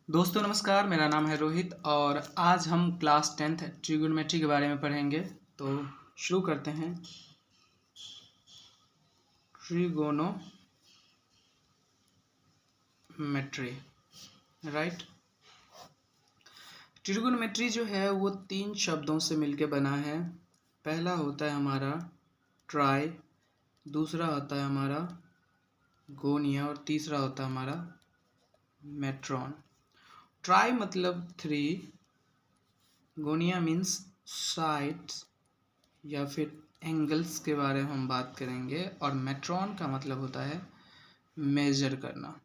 दोस्तों नमस्कार, मेरा नाम है रोहित और आज हम क्लास 10th ट्रिगोनोमेट्री के बारे में पढ़ेंगे। तो शुरू करते हैं। Trigonometry, right. ट्रिगोनोमेट्री जो है वो 3 शब्दों से मिलकर बना है। पहला होता है हमारा ट्राई, दूसरा होता है हमारा गोनिया और तीसरा होता है हमारा मेट्रॉन। ट्राई मतलब 3, गोनिया मीन्स साइड्स या फिर एंगल्स के बारे में हम बात करेंगे, और मेट्रॉन का मतलब होता है मेजर करना।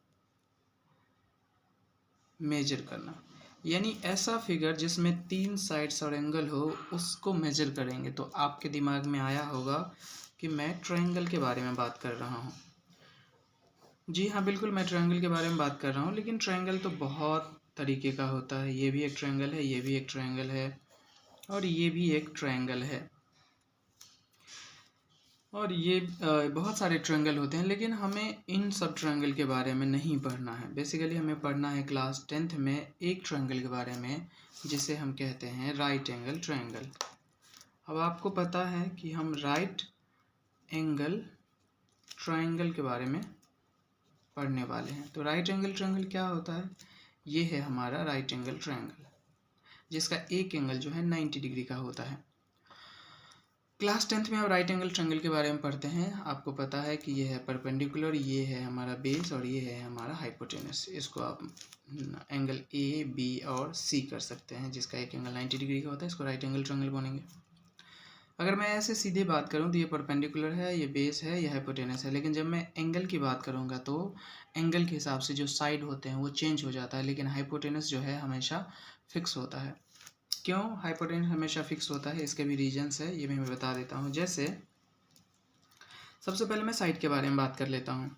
यानी ऐसा फिगर जिसमें 3 साइड्स और एंगल हो, उसको मेजर करेंगे। तो आपके दिमाग में आया होगा कि मैं ट्रायंगल के बारे में बात कर रहा हूँ। जी हाँ, बिल्कुल मैं ट्रायंगल के बारे में बात कर रहा हूँ, लेकिन ट्रायंगल तो बहुत तरीके का होता है। ये भी एक ट्रायंगल है, ये भी एक ट्रायंगल है, और ये भी एक ट्रायंगल है, और ये बहुत सारे ट्रायंगल होते हैं। लेकिन हमें इन सब ट्रायंगल के बारे में नहीं पढ़ना है। बेसिकली हमें पढ़ना है क्लास 10th में एक ट्रायंगल के बारे में, जिसे हम कहते हैं राइट एंगल ट्रायंगल। अब आपको पता है कि हम राइट एंगल ट्रायंगल के बारे में पढ़ने वाले हैं। तो राइट एंगल ट्रायंगल क्या होता है? ये है हमारा राइट एंगल ट्रायंगल, जिसका एक एंगल जो है 90 डिग्री का होता है। क्लास 10th में आप राइट एंगल ट्रायंगल के बारे में पढ़ते हैं। आपको पता है कि ये है परपेंडिकुलर, ये है हमारा बेस, और ये है हमारा हाइपोटेनस। इसको आप एंगल ए, बी और सी कर सकते हैं, जिसका एक एंगल 90 डिग्री का होता है। इसको राइट एंगल ट्रायंगल बोलेंगे। अगर मैं ऐसे सीधे बात करूं तो ये परपेंडिकुलर है, ये बेस है, ये हाइपोटेनस है। लेकिन जब मैं एंगल की बात करूंगा तो एंगल के हिसाब से जो साइड होते हैं वो चेंज हो जाता है, लेकिन हाइपोटेनस जो है हमेशा फिक्स होता है। क्यों हाइपोटेनस हमेशा फिक्स होता है? इसके भी रीजंस है, ये भी मैं बता देता हूँ। जैसे सबसे पहले मैं साइड के बारे में बात कर लेता हूँ।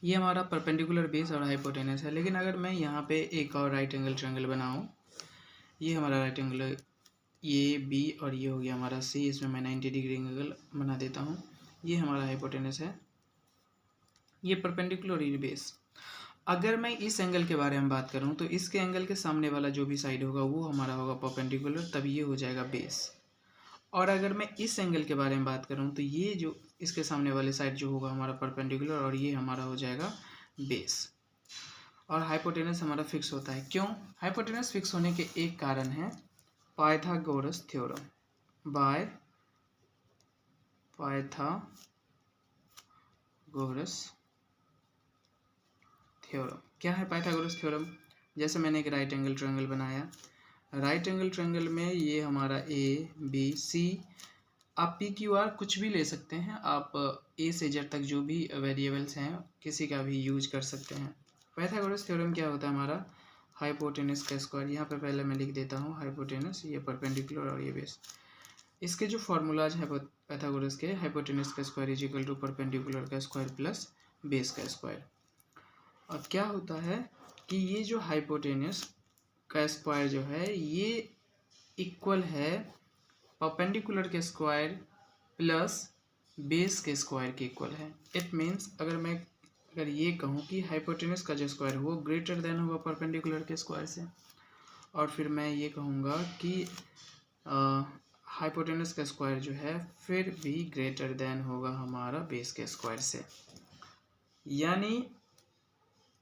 ये हमारा परपेंडिकुलर बेस और हाइपोटेनस है। लेकिन अगर मैं यहाँ पे एक और राइट एंगल ट्रायंगल बनाऊँ, ये हमारा राइट एंगल ये बी, और ये हो गया हमारा सी। इसमें मैं 90 डिग्री एंगल बना देता हूँ। ये हमारा हाइपोटेनस है, ये परपेंडिकुलर ये बेस। अगर मैं इस एंगल के बारे में बात करूं तो इसके एंगल के सामने वाला जो भी साइड होगा वो हमारा होगा परपेंडिकुलर, तब ये हो जाएगा बेस। और अगर मैं इस एंगल के बारे में बात करूं तो ये जो इसके सामने वाले साइड जो होगा हमारा परपेंडिकुलर, और ये हमारा हो जाएगा बेस। और हाइपोटेनस हमारा फिक्स होता है। क्यों? हाइपोटेनस फिक्स होने के एक कारण है Pythagoras theorem. Bye Pythagoras theorem. क्या है पाइथागोरस थ्योरम? जैसे मैंने एक राइट एंगल ट्रायंगल बनाया। राइट एंगल ट्रायंगल में ये हमारा ए, बी, सी, आप पी, क्यू, आर कुछ भी ले सकते हैं। आप ए से जेड तक जो भी वेरिएबल्स हैं किसी का भी यूज कर सकते हैं। पाइथागोरस थ्योरम क्या होता है? हमारा हाइपोटेनस का स्क्वायर। यहाँ पे पहले मैं लिख देता हूँ हाइपोटेनस, ये परपेंडिकुलर और ये बेस। इसके जो फॉर्मूलाज है पाइथागोरस के, हाइपोटेनस का square is equal to perpendicular का स्क्वायर प्लस बेस का स्क्वायर। अब क्या होता है कि ये जो हाइपोटेनस का स्क्वायर जो है ये इक्वल है परपेंडिकुलर के स्क्वायर प्लस बेस के स्क्वायर के इक्वल है। इट मीन्स अगर ये कहूँ कि हाइपोटेनस का जो स्क्वायर हो वो ग्रेटर देन होगा परपेंडिकुलर के स्क्वायर से, और फिर मैं ये कहूँगा कि हाइपोटेनस का स्क्वायर जो है फिर भी ग्रेटर देन होगा हमारा बेस के स्क्वायर से। यानी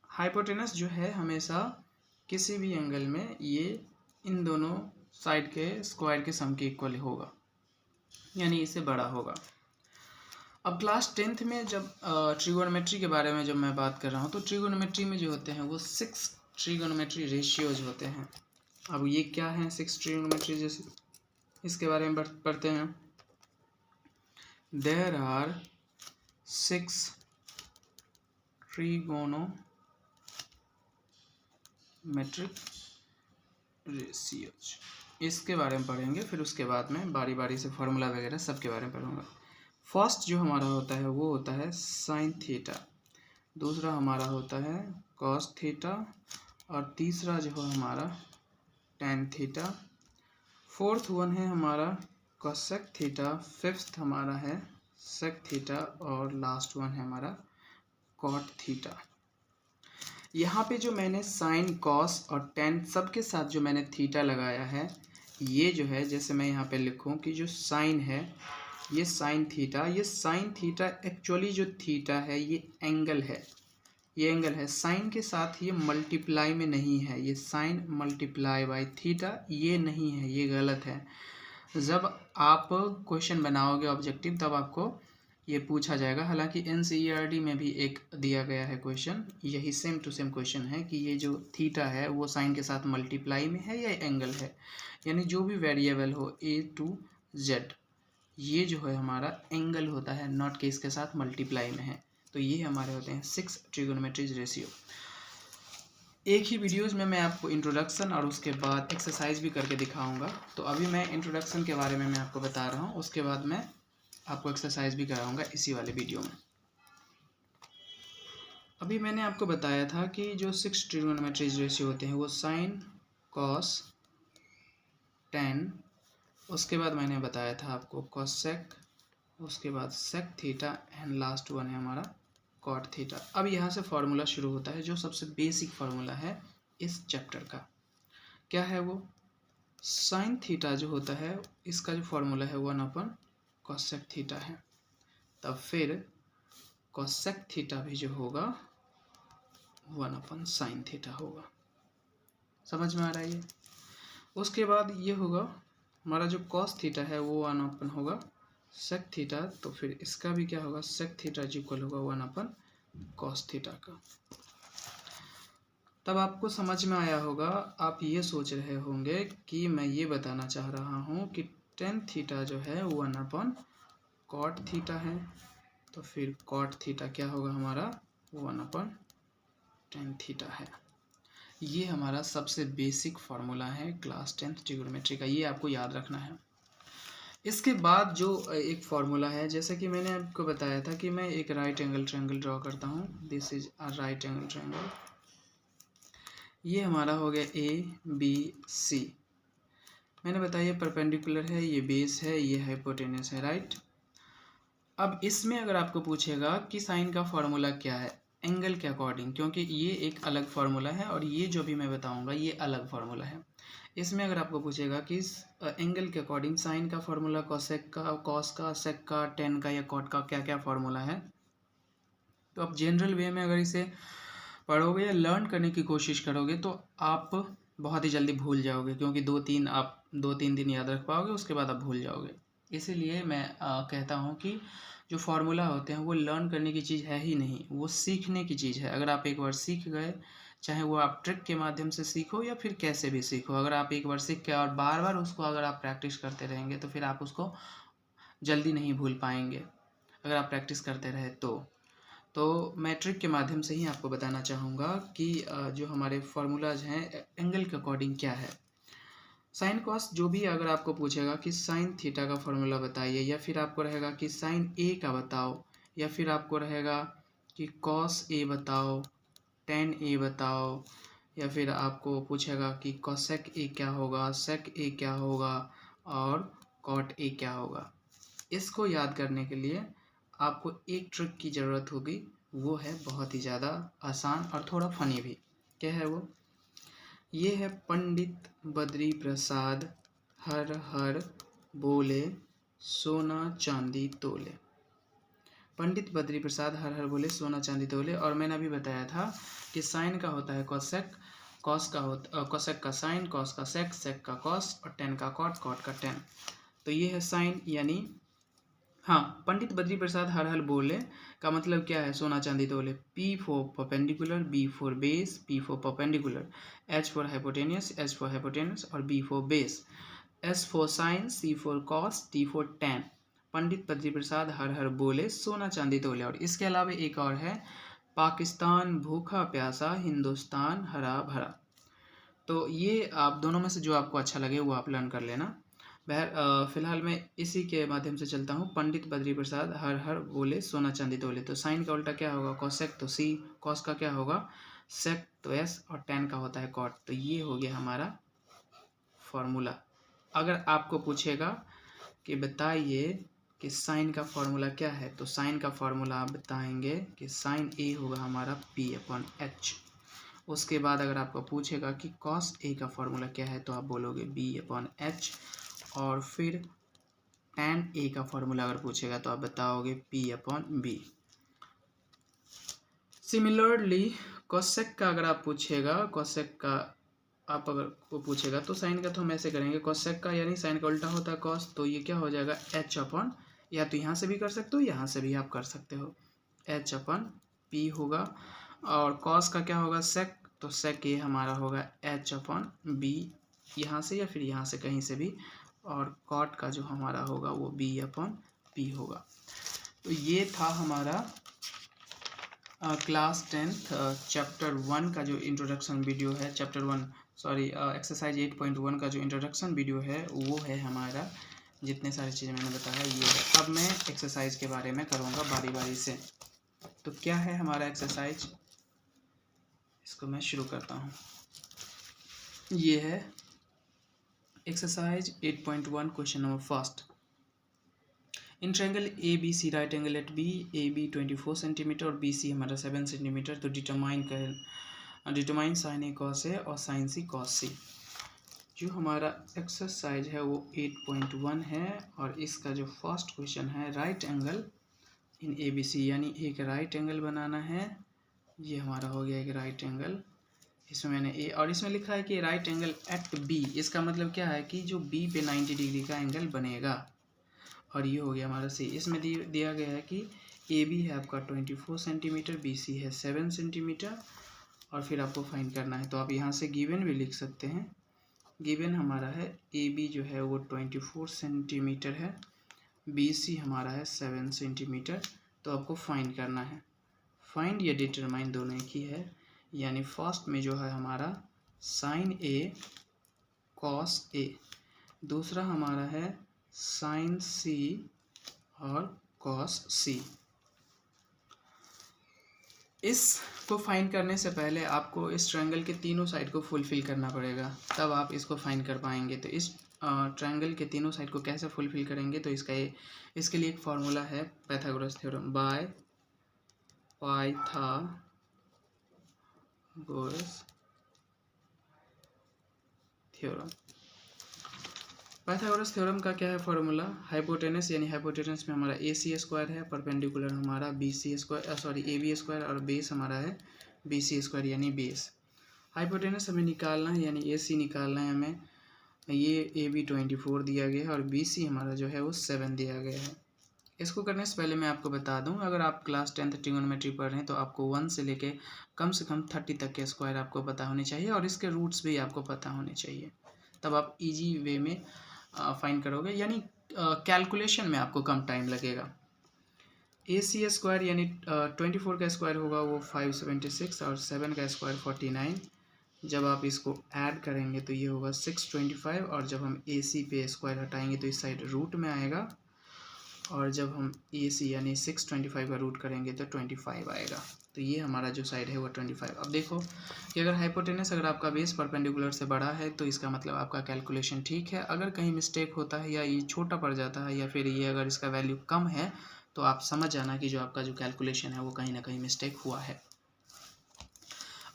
हाइपोटेनस जो है हमेशा किसी भी एंगल में ये इन दोनों साइड के स्क्वायर के सम के इक्वल होगा, यानी इससे बड़ा होगा। अब क्लास 10th में जब ट्रिगोनोमेट्री के बारे में जब मैं बात कर रहा हूँ तो ट्रिगोनोमेट्री में जो होते हैं वो 6 ट्रिगोनोमेट्री रेशियोज होते हैं। अब ये क्या है 6 ट्रिगोनोमेट्री? जैसे इसके बारे में पढ़ते हैं। देयर आर 6 ट्रिगोनोमेट्रिक रेशियोज, इसके बारे में पढ़ेंगे। फिर उसके बाद में बारी बारी से फार्मूला वगैरह सब के बारे में पढ़ूंगा। फर्स्ट जो हमारा होता है वो होता है साइन थीटा, दूसरा हमारा होता है कॉस थीटा, और तीसरा जो है हमारा टेन थीटा, फोर्थ वन है हमारा कोसेक थीटा, फिफ्थ हमारा है सेक थीटा, और लास्ट वन है हमारा कॉट थीटा। यहाँ पे जो मैंने साइन कॉस और टेन सबके साथ जो मैंने थीटा लगाया है, ये जो है जैसे मैं यहाँ पे लिखूँ कि जो साइन है ये साइन थीटा, ये साइन थीटा एक्चुअली जो थीटा है ये एंगल है, ये एंगल है। साइन के साथ ये मल्टीप्लाई में नहीं है, ये साइन मल्टीप्लाई बाय थीटा ये नहीं है, ये गलत है। जब आप क्वेश्चन बनाओगे ऑब्जेक्टिव तब आपको ये पूछा जाएगा। हालांकि एनसीईआरटी में भी एक दिया गया है क्वेश्चन, यही सेम टू सेम क्वेश्चन है कि ये जो थीटा है वो साइन के साथ मल्टीप्लाई में है या एंगल है, यानी जो भी वेरिएबल हो A to Z ये जो है हमारा एंगल होता है, नॉट कि इसके साथ मल्टीप्लाई में है। तो ये हमारे होते हैं 6 ट्रिगोनोमेट्रीज रेशियो। एक ही वीडियोज़ में मैं आपको इंट्रोडक्शन और उसके बाद एक्सरसाइज भी करके दिखाऊंगा। तो अभी मैं इंट्रोडक्शन के बारे में मैं आपको बता रहा हूँ, उसके बाद मैं आपको एक्सरसाइज भी कराऊंगा इसी वाले वीडियो में। अभी मैंने आपको बताया था कि जो 6 ट्रिगोनोमेट्रीज रेशियो होते हैं वो साइन कॉस टेन, उसके बाद मैंने बताया था आपको कॉसेक, उसके बाद sec theta and last one है हमारा कॉट थीटा। अब यहाँ से फार्मूला शुरू होता है जो सबसे बेसिक फार्मूला है इस चैप्टर का। क्या है वो? साइन थीटा जो होता है इसका जो फार्मूला है 1/cosec थीटा है। तब फिर cosec थीटा भी जो होगा 1/sin थीटा होगा। समझ में आ रहा है ये? उसके बाद ये होगा हमारा जो cos थीटा है वो 1/, होगा sec थीटा, तो फिर इसका भी क्या होगा sec थीटा इक्वल होगा 1/cos थीटा का। तब आपको समझ में आया होगा, आप ये सोच रहे होंगे कि मैं ये बताना चाह रहा हूँ कि tan थीटा जो है 1/cot थीटा है, तो फिर cot थीटा क्या होगा हमारा 1/tan थीटा है। ये हमारा सबसे बेसिक फार्मूला है क्लास 10th ट्रिगोनोमेट्री का, ये आपको याद रखना है। इसके बाद जो एक फार्मूला है, जैसे कि मैंने आपको बताया था कि मैं एक राइट एंगल ट्रायंगल ड्रॉ करता हूँ, this is a right angle triangle. ये हमारा हो गया ABC। मैंने बताया ये परपेंडिकुलर है, ये बेस है, ये हाइपोटेनस है, राइट। अब इसमें अगर आपको पूछेगा कि साइन का फार्मूला क्या है एंगल के अकॉर्डिंग, क्योंकि ये एक अलग फार्मूला है और ये जो भी मैं बताऊंगा ये अलग फार्मूला है। इसमें अगर आपको पूछेगा कि एंगल के अकॉर्डिंग साइन का फार्मूला, कोसेक का, कॉस का, सेक का, टेन का या कॉट का क्या क्या फार्मूला है, तो आप जनरल वे में अगर इसे पढ़ोगे या लर्न करने की कोशिश करोगे तो आप बहुत ही जल्दी भूल जाओगे, क्योंकि आप 2-3 दिन याद रख पाओगे, उसके बाद आप भूल जाओगे। इसीलिए मैं कहता हूँ कि जो फार्मूला होते हैं वो लर्न करने की चीज़ है ही नहीं, वो सीखने की चीज़ है। अगर आप एक बार सीख गए, चाहे वो आप ट्रिक के माध्यम से सीखो या फिर कैसे भी सीखो, अगर आप एक बार सीख के और बार बार उसको अगर आप प्रैक्टिस करते रहेंगे तो फिर आप उसको जल्दी नहीं भूल पाएंगे, अगर आप प्रैक्टिस करते रहे तो मैं ट्रिक के माध्यम से ही आपको बताना चाहूँगा कि जो हमारे फार्मूलाज हैं एंगल के अकॉर्डिंग क्या है। साइन कॉस जो भी अगर आपको पूछेगा कि साइन थीटा का फार्मूला बताइए, या फिर आपको रहेगा कि साइन ए का बताओ, या फिर आपको रहेगा कि कॉस ए बताओ, टेन ए बताओ, या फिर आपको पूछेगा कि कॉसेक ए क्या होगा, सेक ए क्या होगा और कॉट ए क्या होगा। इसको याद करने के लिए आपको एक ट्रिक की ज़रूरत होगी, वो है बहुत ही ज़्यादा आसान और थोड़ा फनी भी। क्या है वो? ये है पंडित बद्री प्रसाद हर हर बोले सोना चांदी तोले। पंडित बद्री प्रसाद हर हर बोले सोना चांदी तोले। और मैंने अभी बताया था कि साइन का होता है कॉसेक, कॉसेक का साइन, कॉस का सेक, सेक का कॉस और टेन का कॉट, कॉट का टेन। तो ये है साइन, यानी हाँ, पंडित बद्री प्रसाद हर हर बोले का मतलब क्या है सोना चांदी तोले। P for perpendicular, B for base, P for perpendicular, H for hypotenuse, S for hypotenuse और B for base, S for sine, C for cos, T for tan. Pandit Badri Prasad हर हर बोले सोना चांदी तोले। और इसके अलावा एक और है, पाकिस्तान भूखा प्यासा, हिंदुस्तान हरा भरा। तो ये आप दोनों में से जो आपको अच्छा लगे वो आप लर्न कर लेना। फिलहाल मैं इसी के माध्यम से चलता हूँ। पंडित बद्री प्रसाद हर हर बोले सोना चांदी तोले। तो साइन का उल्टा क्या होगा कॉसेक, तो C, कॉस का क्या होगा सेक, तो S और टेन का होता है कॉट। तो ये हो गया हमारा फॉर्मूला। अगर आपको पूछेगा कि बताइए कि साइन का फॉर्मूला क्या है, तो साइन का फॉर्मूला आप बताएंगे कि साइन A होगा हमारा P/H। उसके बाद अगर आपको पूछेगा कि cos A का फॉर्मूला क्या है तो आप बोलोगे B/H, और फिर tan A का फॉर्मूला अगर पूछेगा तो आप बताओगे P/B। सिमिलरली cosec का अगर आप पूछेगा, cosec का आप अगर वो पूछेगा तो साइन का तो हम ऐसे करेंगे, cosec का यानी साइन का उल्टा होता है cos, तो ये क्या हो जाएगा H/, या तो यहाँ से भी कर सकते हो, यहाँ से भी आप कर सकते हो, H/P होगा। और cos का क्या होगा sec, तो sec ये हमारा होगा H/B, यहाँ से या फिर यहाँ से कहीं से भी। और cot का जो हमारा होगा वो B/P होगा। तो ये था हमारा क्लास 10th चैप्टर 1 का जो इंट्रोडक्शन वीडियो है, एक्सरसाइज 8.1 का जो इंट्रोडक्शन वीडियो है वो है हमारा। जितने सारी चीज़ें मैंने बताया ये है। अब मैं एक्सरसाइज के बारे में करूँगा बारी बारी से। तो क्या है हमारा एक्सरसाइज, इसको मैं शुरू करता हूँ। ये है exercise 8.1, question number first. In triangle ABC right angle at B, AB 24 centimetre और BC हमारा 7 सेंटीमीटर। तो determine sine A cos A और साइन C cos C। जो हमारा एक्सरसाइज है वो 8.1 है, और इसका जो फर्स्ट क्वेश्चन है राइट एंगल इन ABC, यानी एक राइट एंगल बनाना है। ये हमारा हो गया एक राइट एंगल, इसमें मैंने ए और इसमें लिखा है कि राइट एंगल एट B। इसका मतलब क्या है कि जो B पे 90 डिग्री का एंगल बनेगा। और ये हो गया हमारा सी। इसमें दिया गया है कि AB है आपका 24 सेंटीमीटर, BC है 7 सेंटीमीटर, और फिर आपको फाइंड करना है। तो आप यहाँ से गिवन भी लिख सकते हैं। गिवन हमारा है AB जो है वो 24 सेंटीमीटर है, BC हमारा है 7 सेंटीमीटर। तो आपको फाइंड करना है। फाइंड या डिटरमाइन दोनों एक ही है, यानी फर्स्ट में जो है हमारा साइन A cos A, दूसरा हमारा है साइन C और cos C। इसको फाइंड करने से पहले आपको इस ट्रायंगल के तीनों साइड को फुलफिल करना पड़ेगा, तब आप इसको फाइंड कर पाएंगे। तो इस ट्रायंगल के तीनों साइड को कैसे फुलफिल करेंगे, तो इसके लिए एक फार्मूला है Pythagoras theorem, bye Pythagoras theorem. Pythagoras theorem का क्या है फॉर्मूला, हाइपोटेनस यानी हाइपोटेनस में हमारा AC² है, परपेंडिकुलर हमारा AB² और बेस हमारा है BC² यानी बेस। हाइपोटेनस हमें निकालना है यानी AC निकालना है हमें। ये AB 24 दिया गया है और BC हमारा जो है वो 7 दिया गया है। इसको करने से पहले मैं आपको बता दूं, अगर आप क्लास 10th ट्रिगोनोमेट्री पढ़ रहे हैं तो आपको 1 से लेके कम से कम 30 तक के स्क्वायर आपको पता होने चाहिए, और इसके रूट्स भी आपको पता होने चाहिए। तब आप इजी वे में फाइंड करोगे, यानी कैलकुलेशन में आपको कम टाइम लगेगा। AC² यानी 24 का स्क्वायर होगा वो 576 और 7 का स्क्वायर 49। जब आप इसको ऐड करेंगे तो ये होगा 625, और जब हम AC पे स्क्वायर हटाएंगे तो इस साइड रूट में आएगा, और जब हम AC यानी 625 का रूट करेंगे तो 25 आएगा। तो ये हमारा जो साइड है वो 25। अब देखो कि अगर हाइपोटेनस अगर आपका बेस परपेंडिकुलर से बड़ा है तो इसका मतलब आपका कैलकुलेशन ठीक है। अगर कहीं मिस्टेक होता है या ये छोटा पड़ जाता है या फिर ये अगर इसका वैल्यू कम है तो आप समझ जाना कि जो आपका जो कैलकुलेशन है वो कहीं ना कहीं मिस्टेक हुआ है।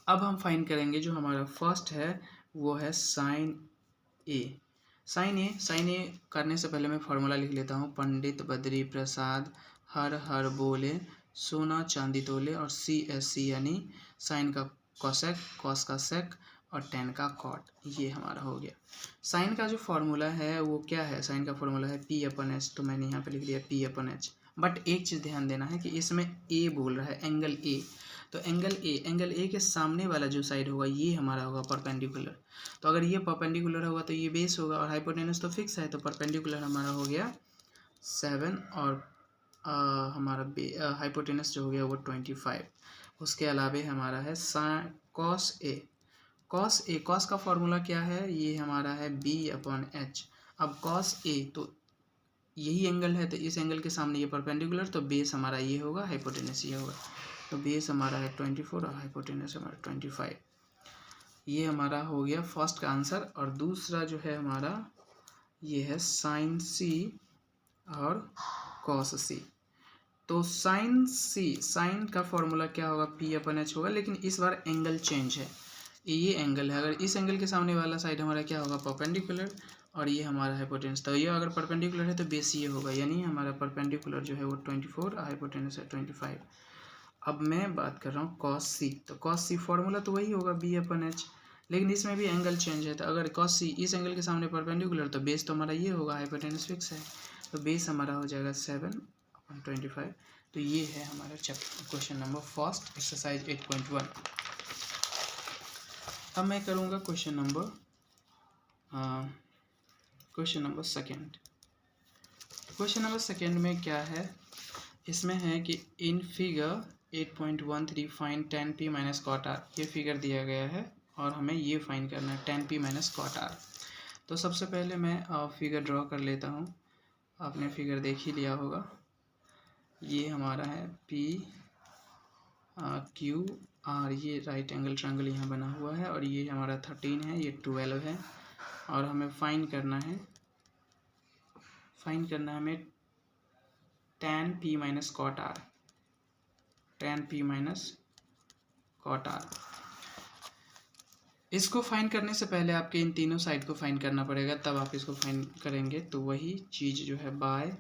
अब हम फाइंड करेंगे, जो हमारा फर्स्ट है वो है साइन A। साइन ए करने से पहले मैं फार्मूला लिख लेता हूँ। पंडित बद्री प्रसाद हर हर बोले, सोना चांदी तोले, और CSC यानी साइन का कॉसेक, कॉस का सेक, और टेन का कॉट। ये हमारा हो गया। साइन का जो फार्मूला है वो क्या है, साइन का फार्मूला है P/H। तो मैंने यहाँ पे लिख लिया P/H। बट एक चीज़ ध्यान देना है कि इसमें A बोल रहा है, एंगल A। तो एंगल ए के सामने वाला जो साइड होगा ये हमारा होगा परपेंडिकुलर। तो अगर ये परपेंडिकुलर होगा तो ये बेस होगा, और हाइपोटेनस तो फिक्स है, तो परपेंडिकुलर हमारा हो गया 7, और हमारा हाइपोटेनस जो हो गया वो 25। उसके अलावे हमारा है कॉस ए। कॉस का फॉर्मूला क्या है, ये हमारा है B/H। अब कॉस ए तो यही एंगल है, तो इस एंगल के सामने ये परपेंडिकुलर, तो बेस हमारा ये होगा, हाइपोटेनस ये होगा। तो बेस हमारा है 24 और हाइपोटेनस हमारा 25। ये हमारा हो गया फर्स्ट का आंसर। और दूसरा जो है हमारा ये है साइन C और कॉस C। तो साइन का फॉर्मूला क्या होगा, P/H होगा, लेकिन इस बार एंगल चेंज है। ये एंगल है, अगर इस एंगल के सामने वाला साइड हमारा क्या होगा, परपेंडिकुलर, और ये हमारा हाइपोटेनस, तो ये अगर परपेंडिकुलर है तो बेस ये होगा, यानी हमारा परपेंडिकुलर जो है वो 24, हाइपोटेनस है 25। अब मैं बात कर रहा हूँ कॉस सी, तो कॉस सी फॉर्मूला तो वही होगा B/H, लेकिन इसमें भी एंगल चेंज है, तो अगर कॉस सी इस एंगल के सामने परपेंडिकुलर तो बेस तो हमारा ये होगा, हाइपोटेनस फिक्स है, तो बेस हमारा हो जाएगा 7/25। तो ये है हमारा chapter question number first, exercise 8.1। अब मैं करूँगा question number second. Question number second में क्या है, इसमें है कि in figure 8.13 find tan p minus cot R, ये फिगर दिया गया है और हमें ये फाइंड करना है tan p minus cot R. तो सबसे पहले मैं फिगर ड्रॉ कर लेता हूँ, आपने फिगर देख ही लिया होगा। ये हमारा है P Q R, ये राइट एंगल ट्रायंगल यहाँ बना हुआ है, और ये हमारा 13 है, ये 12 है, और हमें फाइंड करना है हमें tan p minus cot R, tan p minus cot R. इसको फाइंड करने से पहले आपके इन तीनों साइड को फाइंड करना पड़ेगा, तब आप इसको फाइंड करेंगे। तो वही चीज़ जो है by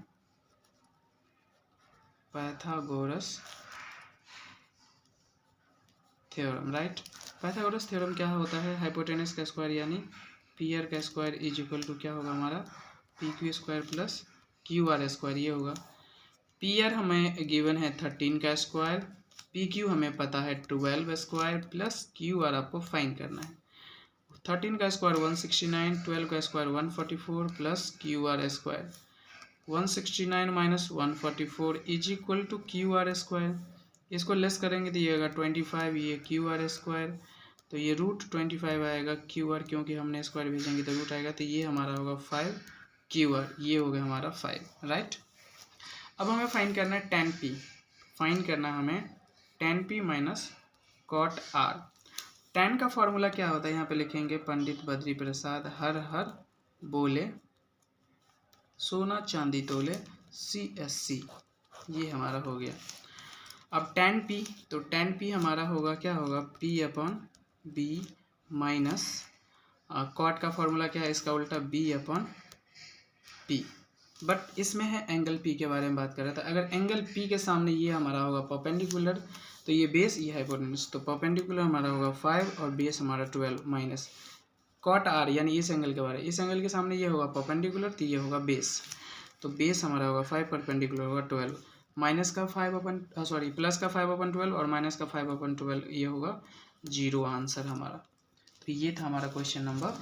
Pythagoras theorem, right. Pythagoras theorem क्या होता है, हाइपोटेनस का स्क्वायर यानी पी आर का स्क्वायर इज इक्वल टू क्या होगा हमारा PQ square plus QR square, ये होगा। PR हमें गिवन है 13 का स्क्वायर, PQ हमें पता है 12 स्क्वायर, प्लस QR आपको फाइंड करना है। 13 का स्क्वायर 169, 12 का square 144, plus QR square 169 minus 144 is equal to QR square. इसको लेस करेंगे तो ये आएगा 25, ये QR स्क्वायर, तो ये √25 आएगा QR, क्योंकि हमने स्क्वायर भेजेंगे तो रूट आएगा, तो ये हमारा होगा 5 QR, ये हो गया हमारा 5, राइट। अब हमें फाइंड करना है tan p, फाइंड करना है हमें tan p minus cot r। tan का फॉर्मूला क्या होता है, यहाँ पे लिखेंगे पंडित बद्री प्रसाद हर हर बोले सोना चांदी तोले CSC, ये हमारा हो गया। अब tan p, तो tan p हमारा होगा क्या होगा P/B माइनस कॉट का फॉर्मूला क्या है, इसका उल्टा B/P, बट इसमें है एंगल P के बारे में बात कर रहा था। अगर एंगल P के सामने ये हमारा होगा परपेंडिकुलर, तो ये बेस, ये हाइपोटेनस, तो परपेंडिकुलर हमारा होगा 5 और बेस हमारा 12 माइनस कॉट R, यानी इस एंगल के बारे में, इस एंगल के सामने ये होगा परपेंडिकुलर, तो ये होगा बेस, तो बेस हमारा होगा 5, परपेंडिकुलर होगा 12, माइनस का 5 प्लस का 5/12 और माइनस का 5/12, ये होगा 0 आंसर हमारा। तो ये था हमारा क्वेश्चन नंबर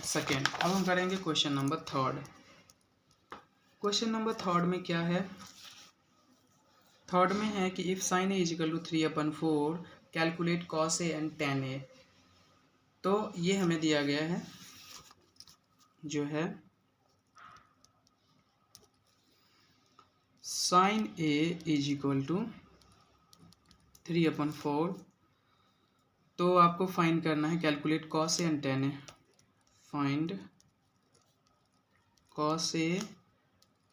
सेकेंड। अब हम करेंगे question number third. Question number third में क्या है, थर्ड में है कि if sin a is equal to 3/4 calculate cos a and tan a। तो ये हमें दिया गया है जो है sin a इजिकल टू 3/4, तो आपको फाइंड करना है calculate cos a and tan a, find cos a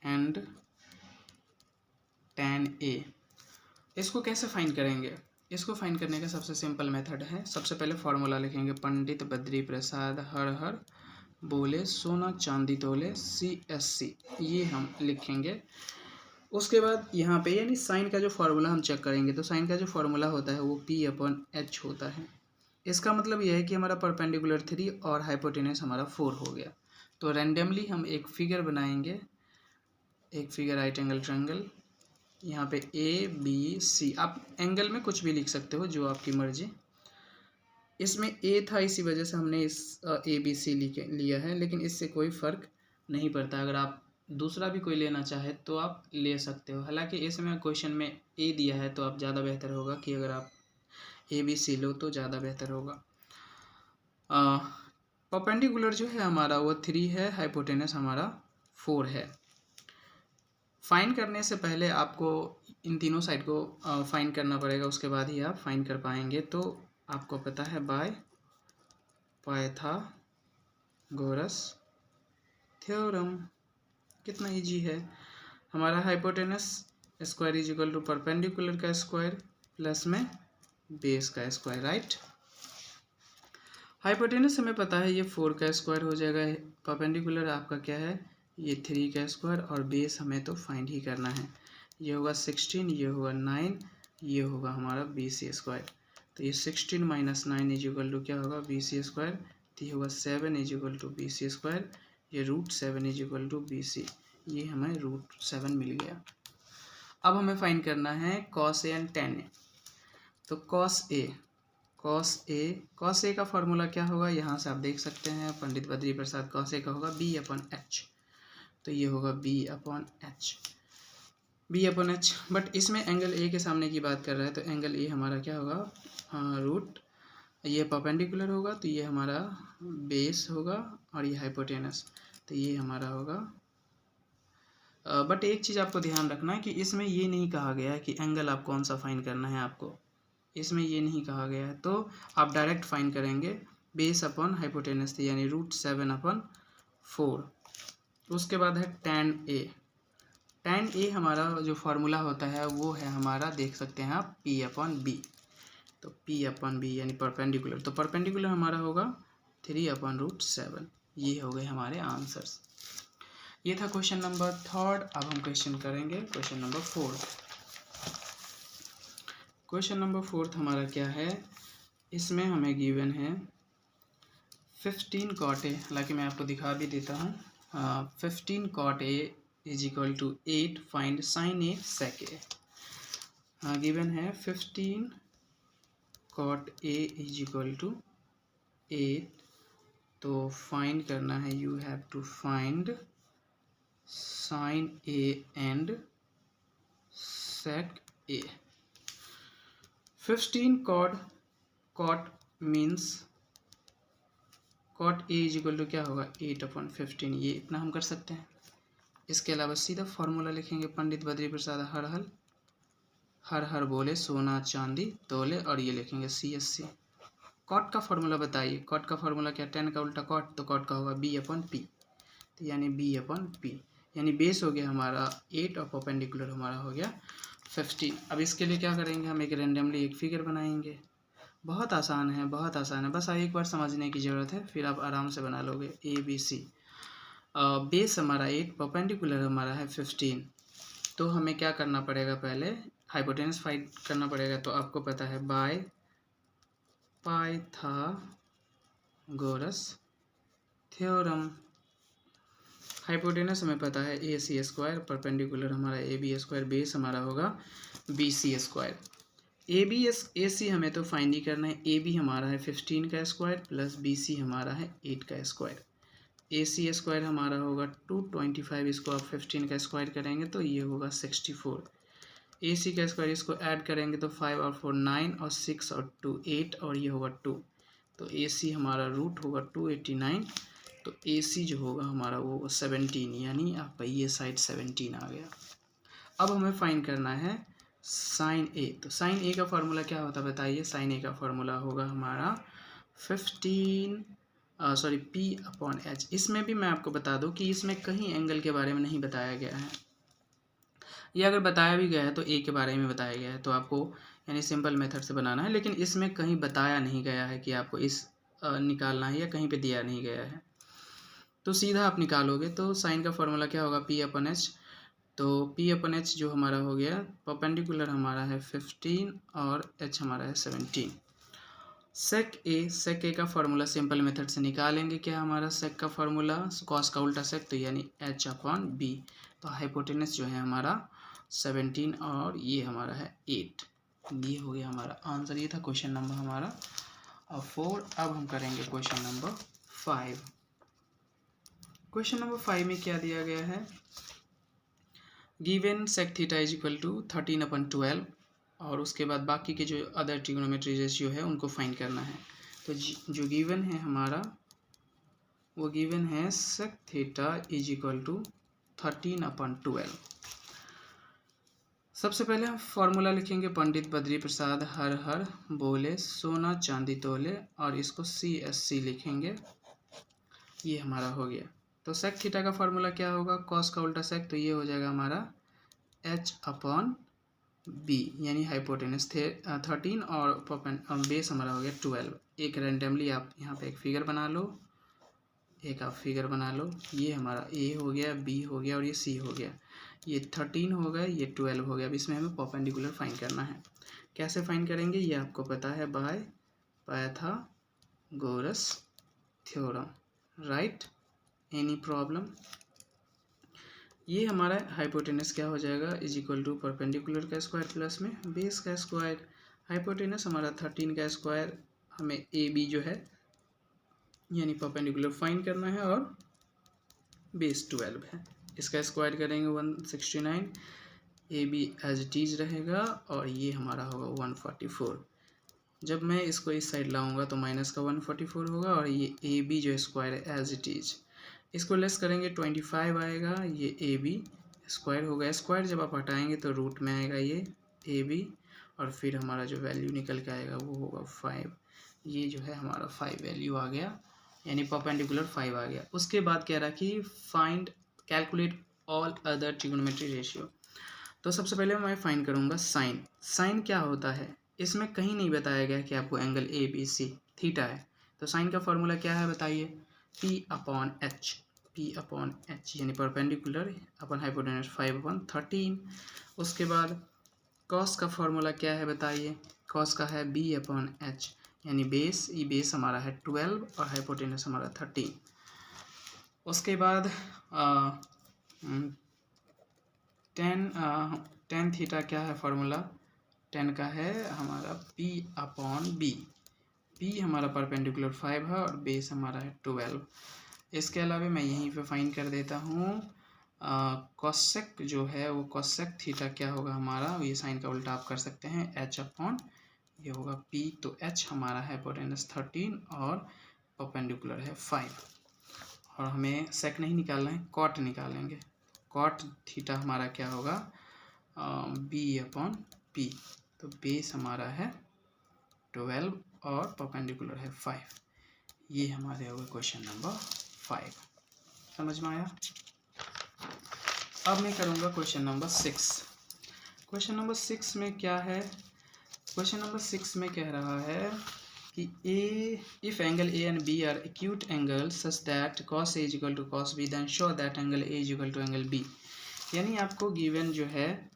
and tan a। इसको कैसे फाइंड करेंगे, इसको फाइंड करने का सबसे सिंपल मेथड है, सबसे पहले फॉर्मूला लिखेंगे पंडित बद्री प्रसाद हर हर बोले सोना चांदी तोले CSC, ये हम लिखेंगे। उसके बाद यहाँ पे यानी साइन का जो फार्मूला हम चेक करेंगे, तो साइन का जो फार्मूला होता है वो P/H होता है। इसका मतलब यह है कि हमारा परपेंडिकुलर 3 और हाइपोटेनस हमारा 4 हो गया। तो रैंडमली हम एक फिगर बनाएंगे, एक फिगर राइट एंगल ट्रायंगल, यहाँ पे ABC, आप एंगल में कुछ भी लिख सकते हो जो आपकी मर्जी। इसमें A था, इसी वजह से हमने इस ABC लिया है, लेकिन इससे कोई फ़र्क नहीं पड़ता। अगर आप दूसरा भी कोई लेना चाहे तो आप ले सकते हो। हालांकि इसमें क्वेश्चन में A दिया है, तो आप ज़्यादा बेहतर होगा कि अगर आप ABC लो तो ज़्यादा बेहतर होगा। परपेंडिकुलर जो है हमारा वो 3 है, हाइपोटेनस हमारा 4 है। फाइंड करने से पहले आपको इन तीनों साइड को फाइंड करना पड़ेगा, उसके बाद ही आप फाइंड कर पाएंगे। तो आपको पता है बाय पाइथागोरस थ्योरम, कितना इजी है। हमारा hypotenuse square is equal to perpendicular का स्क्वायर प्लस में बेस का स्क्वायर, राइट। हाइपोटेनस हमें पता है ये 4 का स्क्वायर हो जाएगा, परपेंडिकुलर आपका क्या है ये 3 का स्क्वायर, और बेस हमें तो फाइंड ही करना है। ये होगा 16, ये होगा 9, ये होगा हमारा BC स्क्वायर। तो ये 16 माइनस 9 इज इक्वल टू क्या होगा BC स्क्वायर, तो ये होगा 7 is equal to BC square, ये √7 इज इक्वल टू BC, ये हमें √7 मिल गया। अब हमें फाइंड करना है cos A and tan A। तो cos A का फॉर्मूला क्या होगा, यहाँ से आप देख सकते हैं पंडित बद्री प्रसाद, cos A का होगा B/H। तो ये होगा B/H, बट इसमें एंगल A के सामने की बात कर रहा है, तो एंगल A हमारा क्या होगा रूट, ये परपेंडिकुलर होगा तो ये हमारा बेस होगा, और ये हाइपोटेनस तो ये हमारा होगा। बट एक चीज़ आपको ध्यान रखना है कि इसमें ये नहीं कहा गया है कि एंगल आप कौन सा फाइंड करना है, आपको इसमें ये नहीं कहा गया है, तो आप डायरेक्ट फाइंड करेंगे बेस अपॉन हाइपोटेनस, यानी √7/4। उसके बाद है tan A हमारा जो फार्मूला होता है वो है हमारा, देख सकते हैं आप P/B। तो P/B यानी परपेंडिकुलर, तो परपेंडिकुलर हमारा होगा 3/√7। ये हो गए हमारे आंसर्स। ये था क्वेश्चन नंबर 3। अब हम क्वेश्चन करेंगे क्वेश्चन नंबर 4। क्वेश्चन नंबर 4 हमारा क्या है, इसमें हमें गिवन है 15 cot A, हालांकि मैं आपको दिखा भी देता हूँ। 15 cot A is equal to 8, find sin A sec A। हाँ, गिवन है 15 cot A is equal to 8, तो फाइंड करना है, you have to find sin A and sec A। 15 cot means cot A is equal to क्या होगा 8/15, ये इतना हम कर सकते हैं। इसके अलावा सीधा फॉर्मूला लिखेंगे पंडित बद्री प्रसाद, हर हर बोले सोना चांदी तोले, और ये लिखेंगे CSC। कॉट का फॉर्मूला बताइए, कॉट का फॉर्मूला क्या, 10 का उल्टा कॉट, तो कॉट का होगा B/P, तो यानी B/P, यानी बेस हो गया हमारा 8 और परपेंडिकुलर हमारा हो गया 15। अब इसके लिए क्या करेंगे, हम एक रेंडमली एक फिगर बनाएंगे। बहुत आसान है, बहुत आसान है, बस एक बार समझने की ज़रूरत है, फिर आप आराम से बना लोगे। ABC, बेस हमारा 8, परपेंडिकुलर हमारा है 15। तो हमें क्या करना पड़ेगा, पहले हाइपोटेनस फाइंड करना पड़ेगा। तो आपको पता है बाय पाइथागोरस थ्योरम, हाइपोटेनस हमें पता है AC स्क्वायर, परपेंडिकुलर हमारा AB स्क्वायर, बेस हमारा होगा BC स्क्वायर। AC हमें तो फाइंड ही करना है। AB हमारा है 15 का स्क्वायर प्लस BC हमारा है 8 का स्क्वायर। AC स्क्वायर हमारा होगा 225, इसको आप 15 का स्क्वायर करेंगे तो ये होगा 64। AC का स्क्वायर इसको ऐड करेंगे तो 5 और 4 9, और 6 और 2 8, और ये होगा 2, तो AC हमारा रूट होगा 289। तो AC जो होगा हमारा वो 17, यानी आपका ये साइड 17 आ गया। अब हमें फाइंड करना है sin A। तो sin A का फार्मूला क्या होता है बताइए, sin A का फार्मूला होगा हमारा 15 P/H। इसमें भी मैं आपको बता दूं कि इसमें कहीं एंगल के बारे में नहीं बताया गया है, ये अगर बताया भी गया है तो A के बारे में बताया गया है, तो आपको यानी सिंपल मेथड से बनाना है, लेकिन इसमें कहीं बताया नहीं गया है कि आपको इस निकालना है, या कहीं पे दिया नहीं गया है। तो सीधा आप निकालोगे तो साइन का फॉर्मूला क्या होगा P/H। तो P/H जो हमारा हो गया, परपेंडिकुलर हमारा है 15 और H हमारा है 17। सेक ए का फॉर्मूला सिंपल मेथड से निकालेंगे, क्या हमारा सेक का फॉर्मूला कॉस का उल्टा सेक, तो यानी H/B। तो हाइपोटेनस जो है हमारा 17 और ये हमारा है 8। ये हो गया हमारा आंसर। ये था क्वेश्चन नंबर हमारा 4। अब हम करेंगे क्वेश्चन नंबर 5। क्वेश्चन नंबर 5 में क्या दिया गया है, given sec theta is equal to 13/12, और उसके बाद बाकी के जो अदर ट्रिग्नोमेट्री रेशियो है उनको फाइंड करना है। तो जो गिवन है हमारा वो गिवन है sec theta is equal to 13/12। सबसे पहले हम फॉर्मूला लिखेंगे पंडित बद्री प्रसाद, हर बोले सोना चांदी तोले, और इसको CSC लिखेंगे। ये हमारा हो गया। तो सेक थीटा का फॉर्मूला क्या होगा, कॉस का उल्टा सेक, तो ये हो जाएगा हमारा H/B बी, यानी हाइपोटेनस थे 13 और बेस हमारा हो गया 12। एक रैंडमली आप यहाँ पे एक फिगर बना लो, ये हमारा ए हो गया, बी हो गया और ये सी हो गया। ये 13 हो गया, ये 12 हो गया। अब इसमें हमें परपेंडिकुलर फाइंड करना है। कैसे फाइंड करेंगे ये आपको पता है, by Pythagoras theorem, right. Any problem? ये हमारा हाइपोटेनस क्या हो जाएगा, इज इक्वल टू परपेंडिकुलर का स्क्वायर प्लस में बेस का स्क्वायर। हाइपोटेनस हमारा 13 का स्क्वायर, हमें ए बी जो है यानी परपेंडिकुलर फाइंड करना है, और बेस 12 है। इसका स्क्वायर करेंगे 169, A B as it is रहेगा और ये हमारा होगा 144। जब मैं इसको इस साइड लाऊंगा तो माइनस का 144 होगा और ये ए बी जो स्क्वायर है एज इट इज। इसको लेस करेंगे 25 आएगा, ये ए बी स्क्वायर होगा। स्क्वायर जब आप हटाएंगे तो रूट में आएगा ये ए बी, और फिर हमारा जो वैल्यू निकल के आएगा वो होगा 5। ये जो है हमारा 5 वैल्यू आ गया, यानी परपेंडिकुलर 5 आ गया। उसके बाद कह रहा कि find calculate all other trigonometry ratio. तो सबसे पहले मैं फाइंड करूँगा साइन। साइन क्या होता है, इसमें कहीं नहीं बताया गया कि आपको angle A B C theta है। तो साइन का फॉर्मूला क्या है बताइए, पी अपॉन एच, यानी परपेंडिकुलर अपन हाइपोटेनस 5/13। उसके बाद कॉस का फॉर्मूला क्या है बताइए, कॉस का है बी अपॉन एच, यानी बेस, ये बेस हमारा है 12 और हाइपोटेनस हमारा 13। उसके बाद टेन थीटा क्या है फॉर्मूला, टेन का है हमारा पी अपॉन बी। पी हमारा परपेंडिकुलर 5 है और बेस हमारा है 12। इसके अलावा मैं यहीं पे फाइंड कर देता हूँ कॉसेक जो है वो कॉसेक थीटा क्या होगा हमारा, ये साइन का उल्टा आप कर सकते हैं, एच अपॉन ये होगा पी। तो एच हमारा है हाइपोटेनस 13 और परपेंडिकुलर है 5। और हमें सेक नहीं निकालना है, कॉट निकालेंगे। कॉट थीटा हमारा क्या होगा, बी अपॉन पी। तो बेस हमारा है 12 और परपेंडिकुलर है 5। ये हमारे हो गए क्वेश्चन नंबर 5। समझ में आया? अब मैं करूँगा क्वेश्चन नंबर 6। क्वेश्चन नंबर 6 में क्या है, क्वेश्चन नंबर 6 में कह रहा है कि A if angle A and B are acute angle such that cos A is equal to cos B then show that angle A is equal to angle B. यानी आपको गिवन जो है,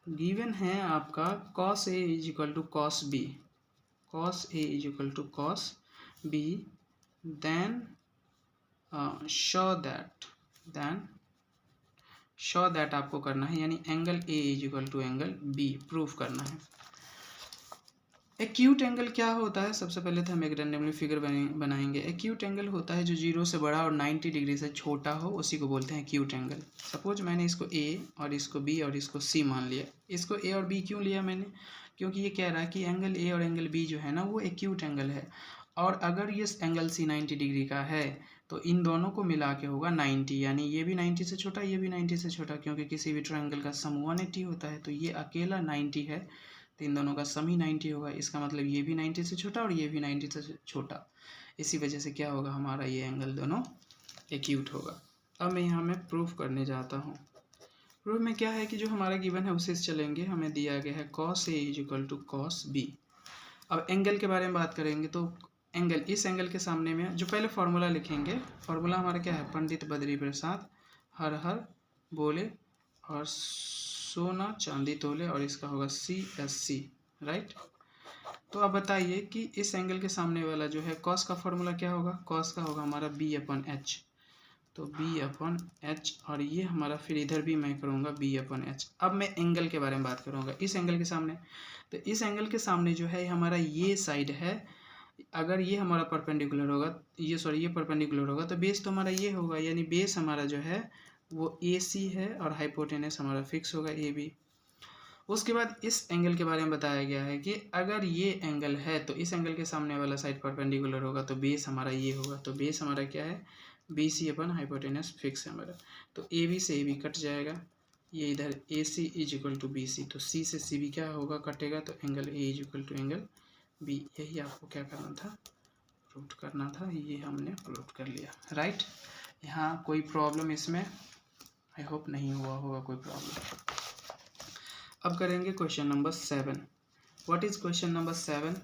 given है आपका cos A is equal to cos B, cos A is equal to cos B, then show that आपको करना है, यानी angle A is equal to angle B proof करना है। एक्यूट एंगल क्या होता है, सबसे पहले तो हम एक रैंडमली फिगर बनाएंगे। एक्यूट एंगल होता है जो 0 से बड़ा और 90 डिग्री से छोटा हो, उसी को बोलते हैं एक्यूट एंगल। सपोज मैंने इसको ए और इसको बी और इसको सी मान लिया। इसको ए और बी क्यों लिया मैंने, क्योंकि ये कह रहा है कि एंगल ए और एंगल बी जो है ना वो एक्यूट एंगल है, और अगर ये एंगल सी 90 डिग्री का है तो इन दोनों को मिला के होगा 90, यानी ये भी 90 से छोटा, ये भी 90 से छोटा, क्योंकि किसी भी ट्रायंगल का सम 180 होता है। तो ये अकेला 90 है, तो इन दोनों का सम ही 90 होगा। इसका मतलब ये भी 90 से छोटा और ये भी 90 से छोटा। इसी वजह से क्या होगा, हमारा ये एंगल दोनों एक्यूट होगा। अब मैं यहाँ में प्रूफ करने जाता हूँ। प्रूफ में क्या है कि जो हमारा गिवन है उसे चलेंगे। हमें दिया गया है cos A is equal to cos B. अब एंगल के बारे में बात करेंगे तो एंगल, इस एंगल के सामने में जो पहले फार्मूला लिखेंगे, फार्मूला हमारा क्या है, पंडित बद्री प्रसाद हर हर बोले और सोना चांदी तोले, और इसका होगा CSC, राइट। तो अब बताइए कि इस एंगल के सामने वाला जो है कॉस का फार्मूला क्या होगा, कॉस का होगा हमारा B अपॉन एच। तो B अपॉन एच, और ये हमारा फिर इधर भी मैं करूँगा B अपॉन एच। अब मैं एंगल के बारे में बात करूँगा इस एंगल के सामने। तो इस एंगल के सामने जो है हमारा ये साइड है, अगर ये हमारा परपेंडिकुलर होगा, ये परपेंडिकुलर होगा तो बेस तो हमारा ये होगा, यानी बेस हमारा जो है वो AC है और हाइपोटेनस हमारा फिक्स होगा AB। उसके बाद इस एंगल के बारे में बताया गया है कि अगर ये एंगल है तो इस एंगल के सामने वाला साइड परपेंडिकुलर होगा, तो बेस हमारा ये होगा। तो बेस हमारा क्या है, BC अपन हाइपोटेनस फिक्स है हमारा। तो AB से AB कट जाएगा, ये इधर AC is equal to BC, तो C से CB क्या होगा, कटेगा, तो angle A is equal to angle B। यही आपको क्या करना था, प्रूफ करना था। ये हमने प्रूफ कर लिया, राइट। यहाँ कोई प्रॉब्लम इसमें आई होप नहीं हुआ होगा कोई प्रॉब्लम। अब करेंगे question number 7। What is question number 7?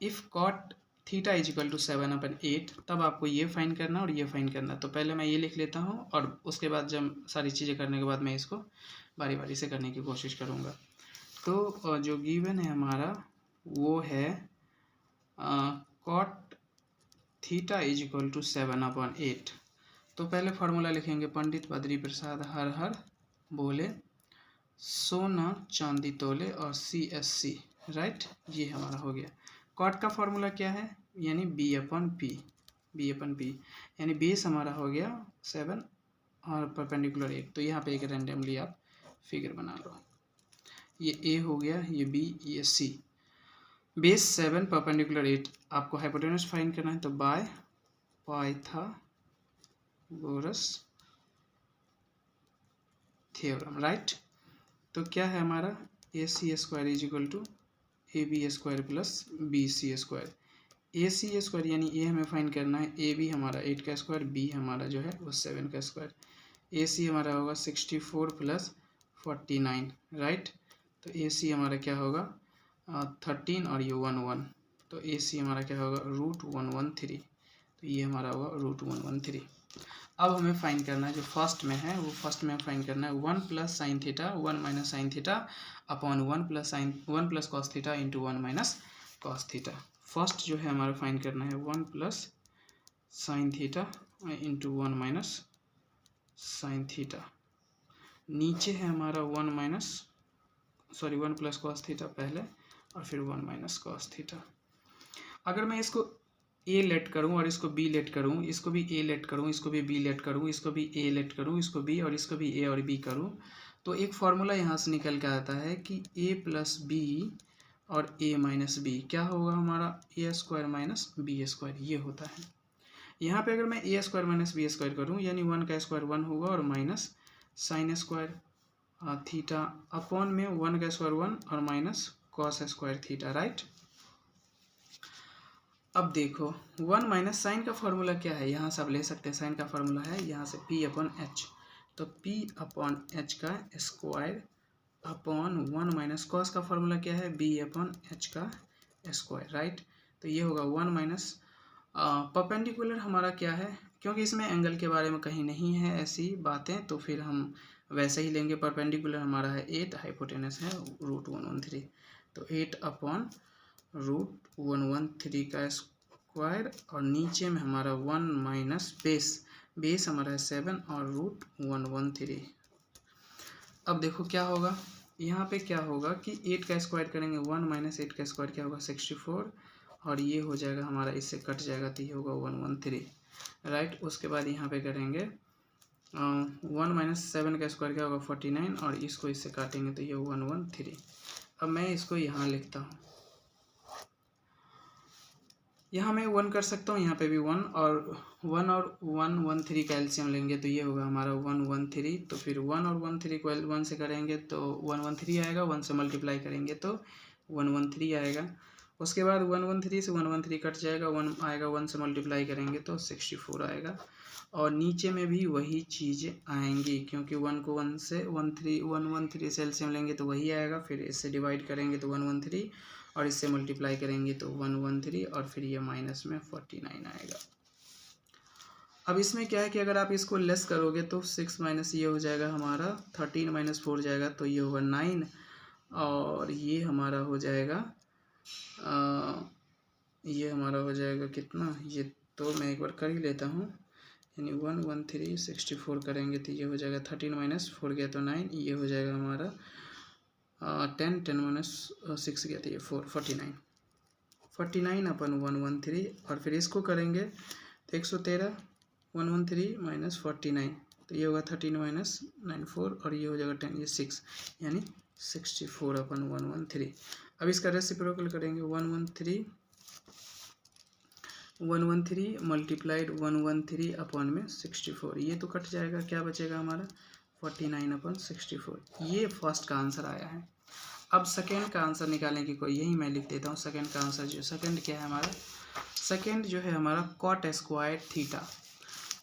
If cot theta is equal to 7/8, तब आपको ये फाइन करना और ये फाइन करना। तो पहले मैं ये लिख लेता हूँ और उसके बाद जब सारी चीज़ें करने के बाद मैं इसको बारी बारी से करने की कोशिश करूँगा। तो जो गिवन है हमारा वो है cot theta is equal to 7/8। तो पहले फार्मूला लिखेंगे, पंडित बद्री प्रसाद हर हर बोले, सोना चांदी तोले और CSC, राइट। ये हमारा हो गया। कॉट का फार्मूला क्या है, यानी B/P यानी बेस हमारा हो गया 7 और परपेंडिकुलर 8। तो यहाँ पे एक रैंडमली आप फिगर बना लो, ये A हो गया, ये B, ये C। बेस 7 परपेंडिकुलर 8, आपको हाइपोटेनस फाइंड करना है। तो बाय पाइथागोरस थ्योरम, राइट। तो क्या है हमारा AC² is equal to AB² plus BC²। AC² यानी A हमें फाइंड करना है, AB हमारा 8 का स्क्वायर, B हमारा जो है वो 7 का स्क्वायर। AC हमारा होगा 64 प्लस 49, राइट। तो AC हमारा क्या होगा 13 और ये 1 तो AC हमारा क्या होगा √113। तो ये हमारा होगा √113। अब हमें फाइंड करना है जो फर्स्ट में है, वो फर्स्ट में फाइंड करना है 1 plus sine theta 1 minus sine theta upon 1 plus cos theta into 1 minus cos theta. First जो है हमारा फाइंड करना है 1 plus sine theta into 1 minus sine theta. नीचे है हमारा 1 प्लस कॉस थीटा पहले और फिर 1 माइनस कॉस थीटा। अगर मैं इसको A लेट करूँ और इसको B लेट करूँ, इसको भी A लेट करूँ, इसको भी B लेट करूँ, इसको भी A लेट करूँ, इसको B और इसको भी A और B करूँ, तो एक फार्मूला यहाँ से निकल के आता है कि A प्लस B और A माइनस B क्या होगा हमारा A² माइनस B², ये होता है। यहाँ पे अगर मैं A² माइनस B² करूँ यानी 1 का स्क्वायर 1 होगा और minus sine square theta upon में 1 का स्क्वायर 1 और minus cos square theta, right. अब देखो 1 माइनस साइन का फार्मूला क्या है, यहाँ से आप ले सकते हैं, साइन का फार्मूला है यहाँ से P/H। तो P/H का स्क्वायर अपॉन 1 माइनस कॉस का फार्मूला क्या है B/H का स्क्वायर, राइट। तो ये होगा 1 माइनस परपेंडिकुलर हमारा क्या है, क्योंकि इसमें एंगल के बारे में कहीं नहीं है ऐसी बातें, तो फिर हम वैसे ही लेंगे। परपेंडिकुलर हमारा है 8, हाइपोटेनस है √113। तो 8 अपॉन √113 का स्क्वायर और नीचे में हमारा 1 माइनस बेस हमारा है 7 और √113। अब देखो क्या होगा, यहाँ पे क्या होगा कि 8 का स्क्वायर करेंगे 1 माइनस 8 का स्क्वायर क्या होगा 64 और ये हो जाएगा हमारा, इससे कट जाएगा तो ये होगा 113, राइट। उसके बाद यहाँ पे करेंगे 1 माइनस 7 का स्क्वायर क्या होगा 49 और इसको इससे काटेंगे तो ये 113। अब मैं इसको यहाँ लिखता हूँ, यहाँ मैं 1 कर सकता हूँ, यहाँ पे भी 1 और 113 का एलसीएम लेंगे तो ये होगा हमारा 113। तो फिर 1 और 13 को 1 से करेंगे तो 113 आएगा, 1 से मल्टीप्लाई करेंगे तो 113 आएगा। उसके बाद 113 से 113 कट जाएगा, 1 आएगा, 1 से मल्टीप्लाई करेंगे तो 64 आएगा। और नीचे में भी वही चीज़ें आएंगी, क्योंकि 1 को 1 से 113 से एलसीएम लेंगे तो वही आएगा, फिर इससे डिवाइड करेंगे तो 113 और इससे मल्टीप्लाई करेंगे तो 113 और फिर ये माइनस में 49 आएगा। अब इसमें क्या है कि अगर आप इसको लेस करोगे तो 6 माइनस ये हो जाएगा हमारा 13 माइनस 4 जाएगा तो ये होगा 9 और ये हमारा हो जाएगा कितना, ये तो मैं एक बार कर ही लेता हूँ, यानी 113 64 करेंगे तो ये हो जाएगा 13 माइनस 4 गया तो 9, ये हो जाएगा हमारा 10 माइनस 6 गया तो ये 49 अपन 113 और फिर इसको करेंगे तो 113 113 माइनस 49 तो ये होगा 13 माइनस 9 4 और ये हो जाएगा 10, ये 6 यानी 64 अपन 113। अब इसका रेसिप्रोकल करेंगे 113 मल्टीप्लाइड 113 अपॉन में 64, ये तो कट जाएगा, क्या बचेगा हमारा 49 अपॉन 64। ये फर्स्ट का आंसर आया है। अब सेकेंड का आंसर निकालने की कोई, यही मैं लिख देता हूँ सेकेंड का आंसर। जो सेकेंड क्या है हमारा, सेकेंड जो है हमारा कॉट स्क्वायर थीटा।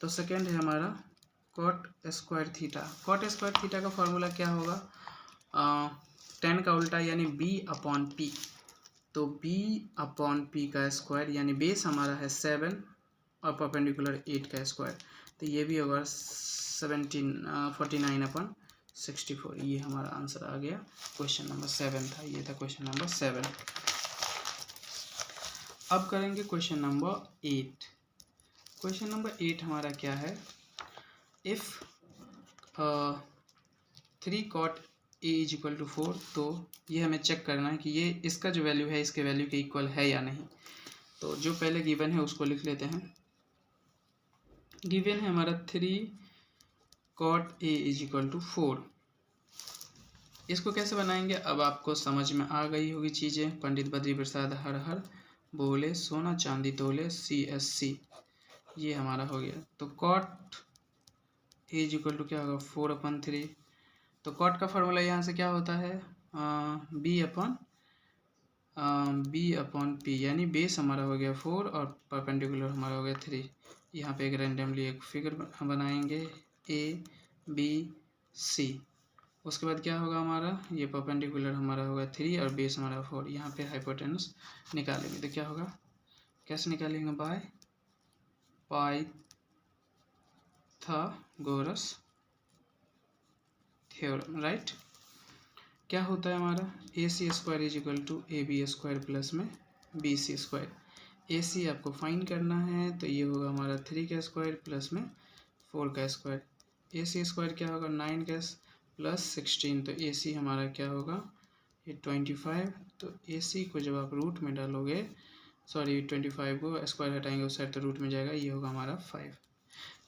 तो सेकेंड है हमारा cot square theta. Cot square theta का फॉर्मूला क्या होगा? टेन का उल्टा यानी बी अपॉन पी। तो बी अपॉन पी का स्क्वायर यानी बेस हमारा है 7 और परपेंडिकुलर 8 का स्क्वायर, तो ये भी होगा 49/64। ये हमारा आंसर आ गया। क्वेश्चन नंबर 7 था, ये था क्वेश्चन नंबर 7। अब करेंगे क्वेश्चन नंबर 8। क्वेश्चन नंबर 8 हमारा क्या है? If 3 cot a is equal to 4, तो ये हमें चेक करना है कि ये इसका जो वैल्यू है इसके वैल्यू के इक्वल है या नहीं। तो जो पहले गिवन है उसको लिख लेते हैं। गिवन है हमारा 3 cot a is equal to 4। इसको कैसे बनाएंगे अब आपको समझ में आ गई होगी चीज़ें। पंडित बद्री प्रसाद हर हर बोले, सोना चांदी तोले, CSC। ये हमारा हो गया। तो cot a is equal to क्या होगा? 4/3। तो कॉट का फॉर्मूला यहाँ से क्या होता है? बी अपॉन पी, यानी बेस हमारा हो गया 4 और परपेंडिकुलर हमारा हो गया 3। यहाँ पे एक रैंडमली एक फिगर बनाएंगे ABC। उसके बाद क्या होगा हमारा? ये परपेंडिकुलर हमारा होगा 3 और बेस हमारा 4। यहाँ पे हाइपोटेनस निकालेंगे तो क्या होगा? कैसे निकालेंगे? By Pythagoras theorem, right. क्या होता है हमारा? AC square is equal to AB square plus में BC स्क्वायर। AC आपको फाइंड करना है, तो ये होगा हमारा 3 का स्क्वायर प्लस में 4 का स्क्वायर। AC स्क्वायर क्या होगा? 9 का प्लस 16, तो AC हमारा क्या होगा? ये 25। तो AC को जब आप रूट में डालोगे, 25 को स्क्वायर हटाएंगे उस साइड तो रूट में जाएगा, ये होगा हमारा 5।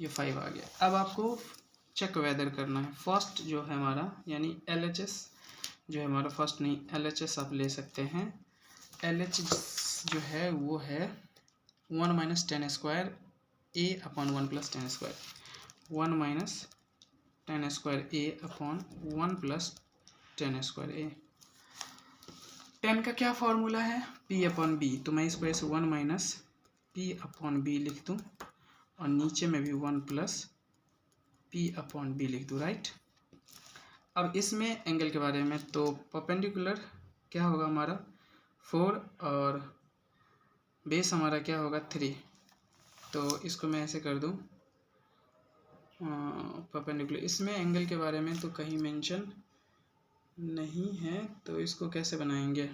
ये 5 आ गया। अब आपको चेक वेदर करना है। फर्स्ट जो है हमारा यानी LHS जो है हमारा, फर्स्ट नहीं LHS आप ले सकते हैं। LHS जो है वो है 1 - 10 square A upon 1 + 10 square. 1 - 10 square A upon 1 + 10 square A। 10 का क्या फॉर्मूला है? P/B। तो मैं इसको ऐसे 1 - P/B लिख दूँ और नीचे में भी 1 + P/B लिख दूँ, राइट। अब इसमें एंगल के बारे में, तो परपेंडिकुलर क्या होगा हमारा? 4 और बेस हमारा क्या होगा? 3। तो इसको मैं ऐसे कर दूँ परपेंडिकुलर। इसमें एंगल के बारे में तो कहीं मेंशन नहीं है, तो इसको कैसे बनाएंगे?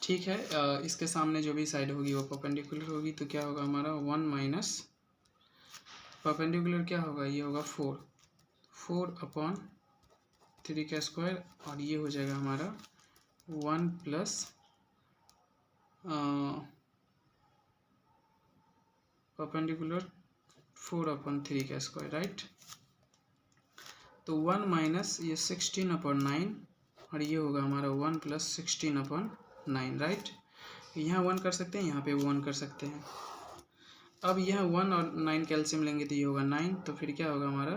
ठीक है, इसके सामने जो भी साइड होगी वो परपेंडिकुलर होगी, तो क्या होगा हमारा? 1 - परपेंडिकुलर क्या होगा? ये होगा 4/3 का स्क्वायर, और ये हो जाएगा हमारा 1 + परपेंडिकुलर 4/3 का स्क्वायर, राइट। तो 1 - ये 16/9 और ये होगा हमारा 1 + 16/9, राइट। यहाँ 1 कर सकते हैं, यहाँ पे 1 कर सकते हैं। अब यह 1 और 9 कैल्शियम लेंगे तो ये होगा 9। तो फिर क्या होगा हमारा?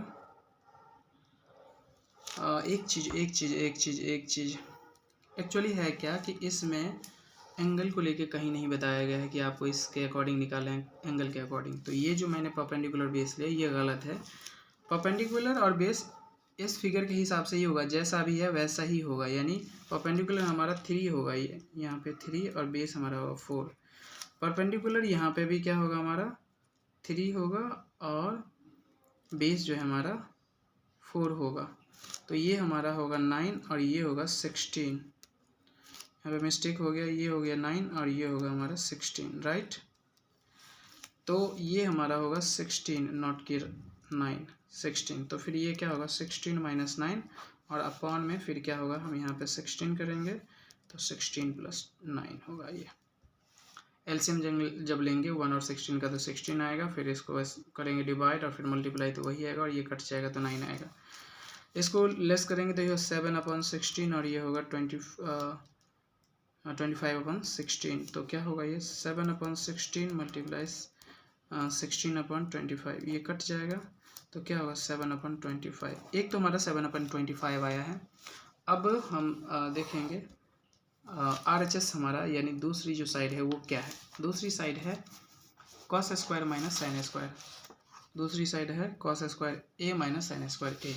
एक चीज़ एक्चुअली है क्या कि इसमें एंगल को लेके कहीं नहीं बताया गया है कि आपको इसके अकॉर्डिंग निकालें एंगल के अकॉर्डिंग। तो ये जो मैंने परपेंडिकुलर बेस लिया ये गलत है। परपेंडिकुलर और बेस इस फिगर के हिसाब से ही होगा, जैसा भी है वैसा ही होगा, यानी परपेंडिकुलर हमारा 3 होगा, ये यहाँ पे 3 और बेस हमारा होगा 4। परपेंडिकुलर यहाँ पे भी क्या होगा हमारा? 3 होगा और बेस जो है हमारा 4 होगा। तो ये हमारा होगा 9 और ये होगा 16। यहाँ पे मिस्टेक हो गया, ये हो गया 9 और ये होगा हमारा 16, राइट। तो ये हमारा होगा 16, नॉट कि 9, 16। तो फिर ये क्या होगा? 16 - 9 और अपॉन में फिर क्या होगा? हम यहाँ पे 16 करेंगे तो 16 + 9 होगा। ये एलसीएम जब लेंगे 1 और 16 का तो 16 आएगा, फिर इसको करेंगे डिवाइड और फिर मल्टीप्लाई तो वही आएगा, और ये कट जाएगा तो 9 आएगा। इसको लेस करेंगे तो ये 7/16 और ये होगा 25/16। तो क्या होगा? ये 7/16 × 16/25, ये कट जाएगा तो क्या होगा? 7/25। एक तो हमारा 7/25 आया है। अब हम देखेंगे RHS हमारा यानी दूसरी जो साइड है वो क्या है। दूसरी साइड है cos square minus sine square, दूसरी साइड है कॉस स्क्वायर ए माइनस साइन स्क्वायर ए,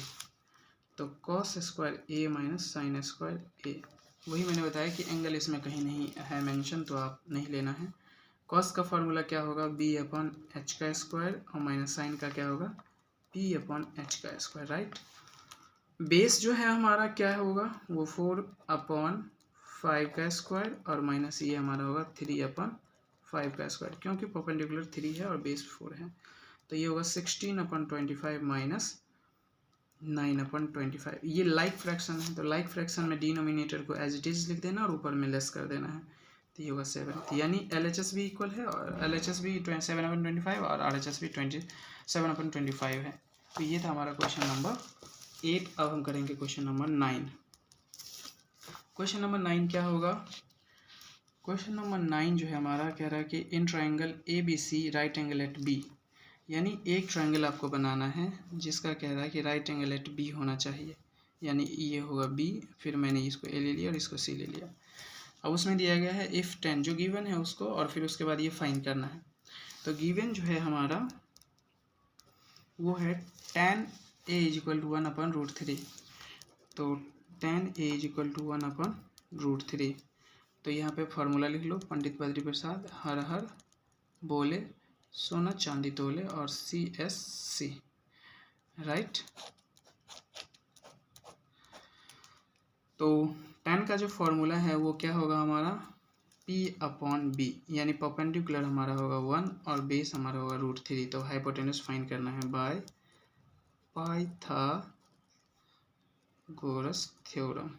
तो कॉस स्क्वायर ए माइनस साइन स्क्वायर ए। वही मैंने बताया कि एंगल इसमें कहीं नहीं है मेंशन, तो आप नहीं लेना है। कॉस का फॉर्मूला क्या होगा, बी अपॉन एच का स्क्वायर, और माइनस साइन का क्या होगा, पी अपॉन एच का स्क्वायर, राइट। बेस जो है हमारा क्या होगा, वो 4/5 का स्क्वायर, और माइनस ये हमारा होगा 3/5 का स्क्वायर, क्योंकि परपेंडिकुलर 3 है और बेस 4 है, तो ये होगा 16/25 माइनस 9/25। ये लाइक फ्रैक्शन है, तो लाइक फ्रैक्शन में डिनोमिनेटर को एज इट इज लिख देना और ऊपर में लेस कर देना है, तो ये होगा 7, यानी LHS भी इक्वल है, और LHS भी 7/25 और RHS भी 7/25 है। तो ये था हमारा क्वेश्चन नंबर 8। अब हम करेंगे क्वेश्चन नंबर 9। क्वेश्चन नंबर 9 क्या होगा, क्वेश्चन नंबर 9 जो है हमारा कह रहा है कि in triangle ABC right angle at B, यानी एक ट्राइंगल आपको बनाना है जिसका कह रहा है कि राइट एंगल एट B होना चाहिए, यानी ये होगा B, फिर मैंने इसको A ले लिया और इसको C ले लिया। अब उसमें दिया गया है इफ़ 10 जो गिवन है उसको, और फिर उसके बाद ये फाइंड करना है। तो गिवन जो है हमारा वो है tan A = 1/√3, तो tan A = 1/√3। तो यहाँ पे फॉर्मूला लिख लो, पंडित बद्री प्रसाद हर हर बोले सोना चांदी तोले और CSC, राइट। तो tan का जो फॉर्मूला है वो क्या होगा हमारा, P/B, यानी परपेंडिकुलर हमारा होगा 1 और बेस हमारा होगा √3। तो हाइपोटेनस फाइंड करना है बाय पाइथागोरस थ्योरम,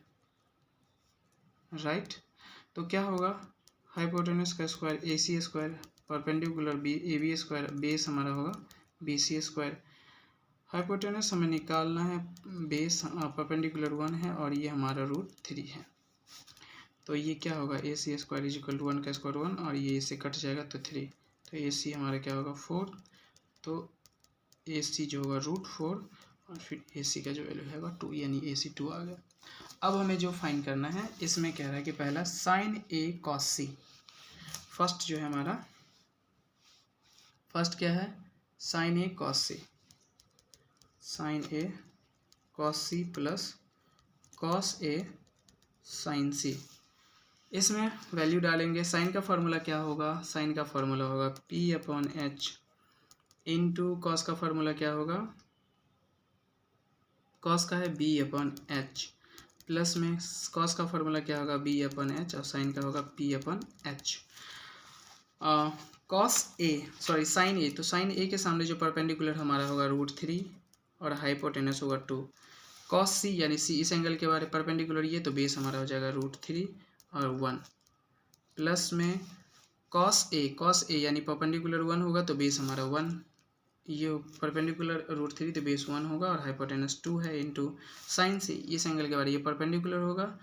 राइट। तो क्या होगा, हाइपोटेनस का square AC square, perpendicular AB square, base हमारा होगा BC स्क्वायर। हाइपोटेनस हमें निकालना है, बेस परपेंडिकुलर 1 है और ये हमारा √3 है, तो ये क्या होगा AC स्क्वायर = 1 का स्क्वायर 1, और ये इससे कट जाएगा तो 3, तो AC हमारा क्या होगा 4, तो AC जो होगा √4, और फिर AC का जो वैल्यू है 2, यानी AC 2 आ गया। अब हमें जो फाइंड करना है, इसमें कह रहा है कि पहला sin A cos C, first जो है हमारा, फर्स्ट क्या है sin A cos C, sin A cos C plus cos A sin C, इसमें वैल्यू डालेंगे। साइन का फॉर्मूला क्या होगा, साइन का फॉर्मूला होगा P/H इंटू कॉस का फॉर्मूला क्या होगा, कॉस का है B/H, प्लस में कॉस का फॉर्मूला क्या होगा B/H, और साइन का होगा P/H। Cos A sorry sine ए, तो साइन ए के सामने जो परपेंडिकुलर हमारा होगा √3 और हाइपोटेनस होगा 2। कॉस सी यानी सी इस एंगल के बारे परपेंडिकुलर ये, तो बेस हमारा हो जाएगा √3 और 1, प्लस में कॉस ए यानी परपेंडिकुलर 1 होगा तो बेस हमारा 1, ये परपेंडिकुलर √3 तो बेस 1 होगा और हाइपोटेनस 2 है, इंटू साइन सी इस एंगल के बारे ये परपेंडिकुलर होगा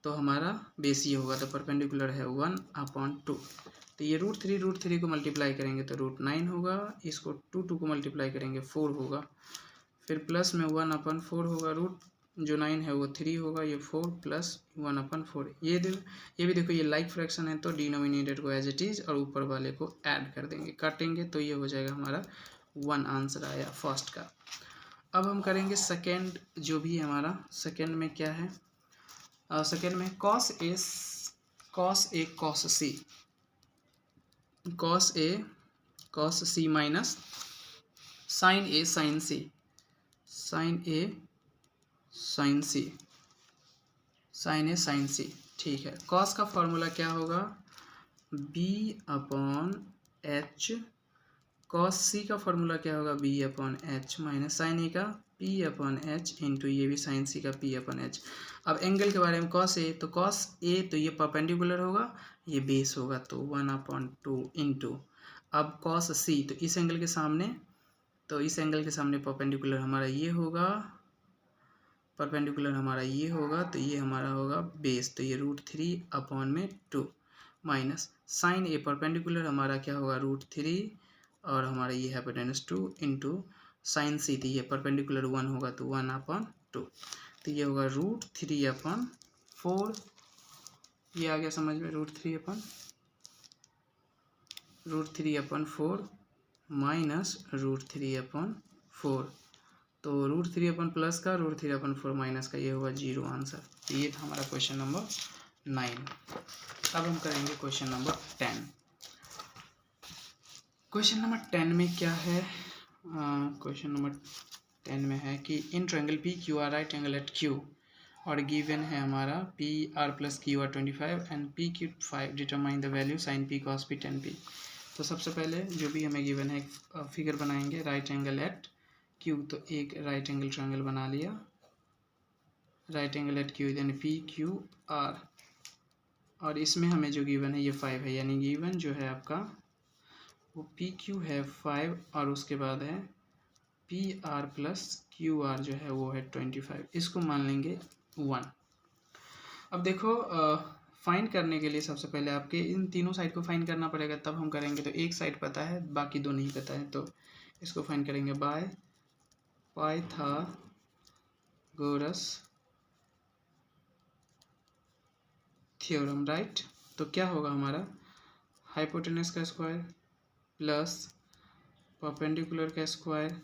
तो हमारा बेस ये होगा, तो परपेंडिकुलर है 1/2। तो ये √3 को मल्टीप्लाई करेंगे तो √9 होगा, इसको 2 को मल्टीप्लाई करेंगे 4 होगा, फिर प्लस में 1/4 होगा, रूट जो 9 है वो 3 होगा, ये 4 प्लस 1/4। ये भी देखो ये लाइक फ्रैक्शन है तो डिनोमिनेटर को एज इट इज और ऊपर वाले को ऐड कर देंगे, काटेंगे तो ये हो जाएगा हमारा 1 आंसर आया फर्स्ट का। अब हम करेंगे सेकेंड, जो भी हमारा सेकेंड में क्या है, सेकेंड में cos A cos C minus sin A sin C, ठीक है। cos का फॉर्मूला क्या होगा B/H, cos C का फॉर्मूला क्या होगा B/H माइनस sin A का P/H इंटू ये भी sin C का P/H। अब एंगल के बारे में cos A, तो cos A तो ये परपेंडिकुलर होगा, ये बेस होगा तो 1/2 इंटू, अब cos C तो इस एंगल के सामने, तो इस एंगल के सामने परपेंडिकुलर हमारा ये होगा, परपेंडिकुलर हमारा ये होगा तो ये हमारा होगा बेस, तो ये √3/2 माइनस साइन ए परपेंडिकुलर हमारा क्या होगा √3 और हमारा ये हाइपोटेनस 2 इंटू साइन सी, तो ये परपेंडिकुलर 1 होगा तो 1/2, तो ये होगा √3/4, ये आ गया समझ में, √3/4 √3/4 माइनस √3/4। तो √3 प्लस का √3/4 माइनस का ये होगा 0 आंसर। तो ये था हमारा क्वेश्चन नंबर 9। अब हम करेंगे क्वेश्चन नंबर 10। क्वेश्चन नंबर 10 में क्या है? क्वेश्चन नंबर 10 में है कि in triangle P Q R right angle at Q और गिवन है हमारा P R plus Q R 25 and P Q 5, determine the value sine P cos P 10p। तो सबसे पहले जो भी हमें गिवन है फिगर बनाएंगे राइट एंगल एट क्यू। तो एक राइट एंगल ट्रायंगल बना लिया, राइट एंगल एट क्यू यानी पी क्यू आर, और इसमें हमें जो गिवन है ये 5 है, यानी गिवन जो है आपका वो पी क्यू है 5 और उसके बाद है P R plus Q are जो है वो है 25। इसको मान लेंगे 1। अब देखो फाइंड करने के लिए सबसे पहले आपके इन तीनों साइड को फाइंड करना पड़ेगा, तब हम करेंगे। तो एक साइड पता है, बाकी दो नहीं पता है, तो इसको फाइंड करेंगे बाय पाइथागोरस थ्योरम, राइट। तो क्या होगा हमारा हाइपोटेनस का स्क्वायर प्लस परपेंडिकुलर का स्क्वायर,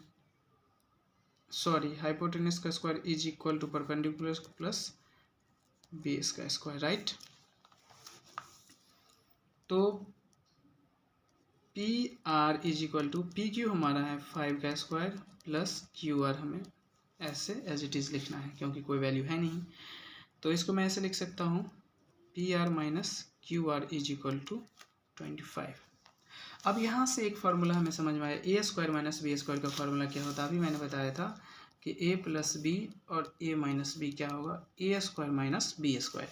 सॉरी हाइपोटेनस का square is equal to perpendicular plus base का स्क्वायर, राइट। तो P R is equal to P Q हमारा है 5 का स्क्वायर प्लस क्यू आर हमें ऐसे एज इट इज़ लिखना है क्योंकि कोई वैल्यू है नहीं। तो इसको मैं ऐसे लिख सकता हूँ P R minus Q R is equal to 25। अब यहाँ से एक फार्मूला हमें समझ में आया, ए स्क्वायर माइनस बी स्क्वायर का फार्मूला क्या होता है। अभी मैंने बताया था कि ए प्लस बी और ए माइनस बी क्या होगा, ए स्क्वायर माइनस बी स्क्वायर।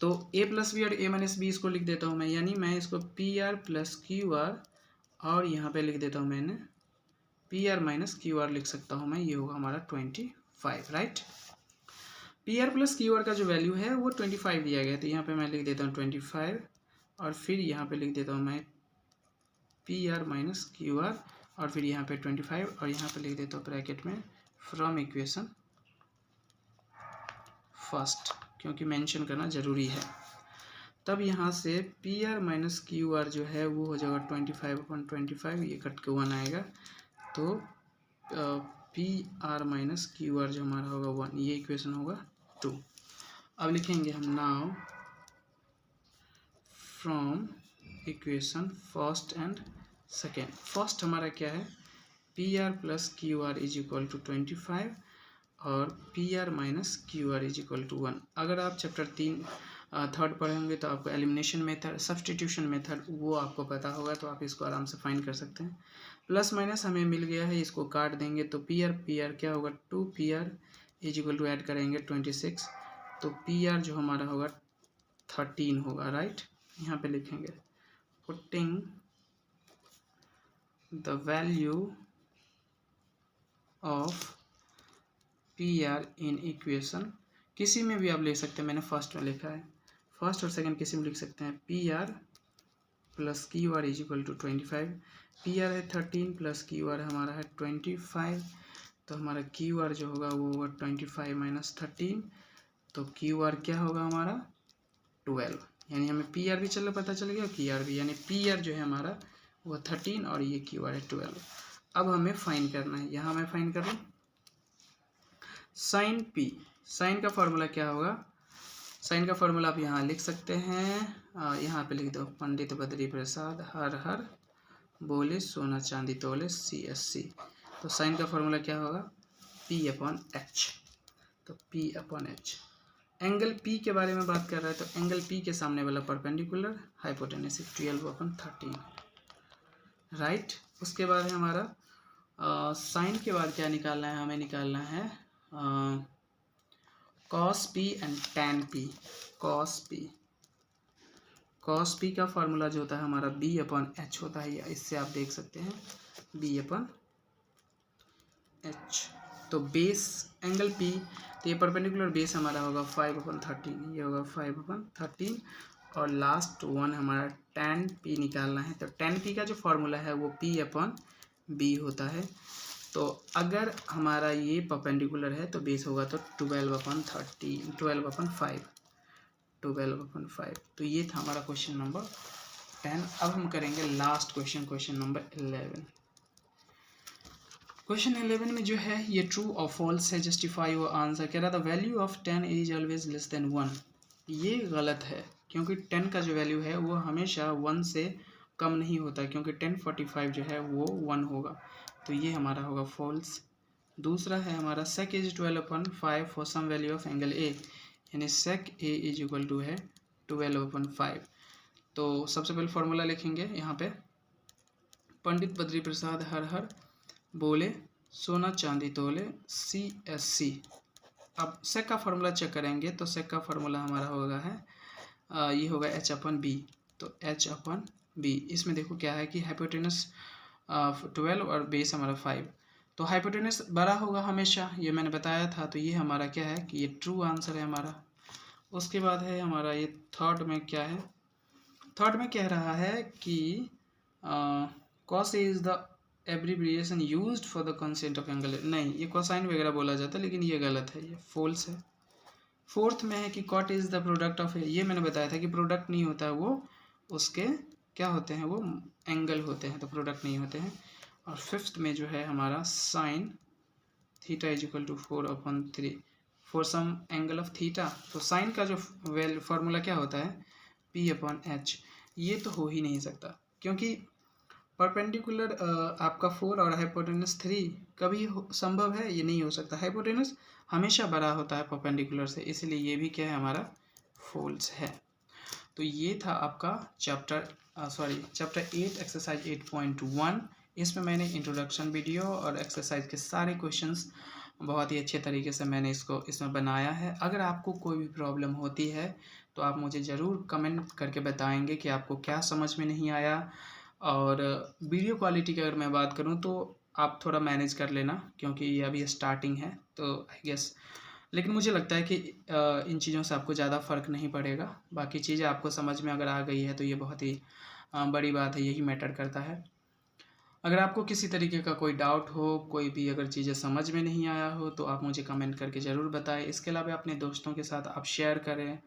तो ए प्लस बी और ए माइनस बी इसको लिख देता हूँ मैं, यानी मैं इसको P R plus Q are और यहाँ पे लिख देता हूँ मैंने P R minus Q are लिख सकता हूँ मैं, ये होगा हमारा 25, right. P R plus Q are का जो वैल्यू है वो 25 दिया गया, तो यहाँ पे मैं लिख देता हूँ 25 और फिर यहाँ पे लिख देता हूँ मैं P R minus Q are और फिर यहाँ पे 25 और यहाँ पे लिख देता हूँ ब्रैकेट में फ्रॉम इक्वेशन फर्स्ट, क्योंकि मेंशन करना ज़रूरी है। तब यहाँ से P R minus Q are जो है वो हो जाएगा 25/25, ये कट के 1 आएगा। तो P R minus Q are जो हमारा होगा 1, ये इक्वेशन होगा 2। अब लिखेंगे हम now from equation first and second. First हमारा क्या है, P R plus Q R is equal to 25 और P R minus Q R is equal to 1। अगर आप चैप्टर 3 पढ़े होंगे तो आपको एलिमिनेशन मेथड, सब्सटीट्यूशन मेथड वो आपको पता होगा, तो आप इसको आराम से फाइंड कर सकते हैं। प्लस माइनस हमें मिल गया है, इसको काट देंगे तो पी आर क्या होगा 2 P R is equal to add करेंगे 26, तो पी आर जो हमारा होगा 13 होगा, राइट। यहाँ पे लिखेंगे putting the value of P R in equation, किसी में भी आप लिख सकते हैं, मैंने फर्स्ट में लिखा है, फर्स्ट और सेकंड किसी में लिख सकते हैं। P R plus Q R is equal to 25, P R है 13 प्लस क्यू आर हमारा है 25, तो हमारा क्यू आर जो होगा वो होगा 25 माइनस 13, तो क्यू आर क्या होगा हमारा 12, यानी हमें पी आर भी पता चल गया, क्यू आर भी, यानी पी आर जो है हमारा वो 13 और ये क्यू आर है 12। अब हमें फाइंड करना है, यहाँ मैं फाइंड कर लूँ साइन पी। साइन का फार्मूला क्या होगा, साइन का फार्मूला आप यहाँ लिख सकते हैं, यहाँ पे लिख दो पंडित बद्री प्रसाद हर हर बोले सोना चांदी तोले CSC। तो साइन का फार्मूला क्या होगा P/H। तो P/H एंगल P के बारे में बात कर रहा है, तो एंगल P के सामने वाला परपेंडिकुलर हाइपोटेनस 12/13, राइट। उसके बाद है हमारा साइन के बाद क्या निकालना है, हमें निकालना है cos P and tan P. Cos P का फार्मूला जो होता है हमारा B/H होता है, इससे आप देख सकते हैं B/H। तो बेस एंगल P, तो ये परपेंडिकुलर बेस हमारा होगा 5/13, ये होगा 5/13 और लास्ट वन हमारा टैन P निकालना है। तो टैन P का जो फार्मूला है वो P/B होता है। तो अगर हमारा ये परपेंडिकुलर है तो बेस होगा तो 12/5। तो ये था हमारा क्वेश्चन नंबर 10। अब हम करेंगे last question, question number 11। Question 11 में जो है ये ट्रू और फॉल्स है, जस्टिफाई योर आंसर। कह रहा था value of 10 is always less than 1। ये गलत है, क्योंकि 10 का जो वैल्यू है वो हमेशा 1 से कम नहीं होता, क्योंकि 1045 जो है वो 1 होगा, तो ये हमारा होगा फॉल्स। दूसरा है हमारा sec is 12/5 for some value of angle A, यानी sec A is equal to है 12/5। तो सबसे पहले फॉर्मूला लिखेंगे यहाँ पे, पंडित बद्री प्रसाद हर हर बोले सोना चांदी तोले CSC। अब सेक का फार्मूला चेक करेंगे तो सेक का फार्मूला हमारा होगा है ये होगा H/B। तो H/B इसमें देखो क्या है कि हाइपोटेनस 12 और बेस हमारा 5, तो हाइपोटेनस बड़ा होगा हमेशा, ये मैंने बताया था। तो ये हमारा क्या है कि ये ट्रू आंसर है हमारा। उसके बाद है हमारा ये थर्ड में क्या है, थर्ड में कह रहा है कि cos is the abbreviation used for the consent of angle. नहीं, ये कोसाइन वगैरह बोला जाता है, लेकिन ये गलत है, ये फॉल्स है। फोर्थ में है कि cot is the product of, ये मैंने बताया था कि प्रोडक्ट नहीं होता है, वो उसके क्या होते हैं, वो एंगल होते हैं, तो प्रोडक्ट नहीं होते हैं। और फिफ्थ में जो है हमारा sine theta is equal to 4/3 for some angle of theta. तो साइन का जो फॉर्मूला क्या होता है P/H। ये तो हो ही नहीं सकता, क्योंकि परपेंडिकुलर आपका 4 और हाइपोटेनस 3 कभी संभव है, ये नहीं हो सकता। हाइपोटेनस हमेशा बड़ा होता है परपेंडिकुलर से, इसलिए ये भी क्या है हमारा फॉल्स है। तो ये था आपका चैप्टर 8 एक्सरसाइज 8.1। इसमें मैंने इंट्रोडक्शन वीडियो और एक्सरसाइज के सारे क्वेश्चंस बहुत ही अच्छे तरीके से मैंने इसमें बनाया है। अगर आपको कोई भी प्रॉब्लम होती है तो आप मुझे ज़रूर कमेंट करके बताएंगे कि आपको क्या समझ में नहीं आया। और वीडियो क्वालिटी की अगर मैं बात करूं तो आप थोड़ा मैनेज कर लेना, क्योंकि ये अभी स्टार्टिंग है, तो आई गेस, लेकिन मुझे लगता है कि इन चीज़ों से आपको ज़्यादा फ़र्क नहीं पड़ेगा। बाकी चीज़ें आपको समझ में अगर आ गई है तो ये बहुत ही बड़ी बात है, यही मैटर करता है। अगर आपको किसी तरीके का कोई डाउट हो, कोई भी अगर चीज़ें समझ में नहीं आया हो, तो आप मुझे कमेंट करके ज़रूर बताएं। इसके अलावा अपने दोस्तों के साथ आप शेयर करें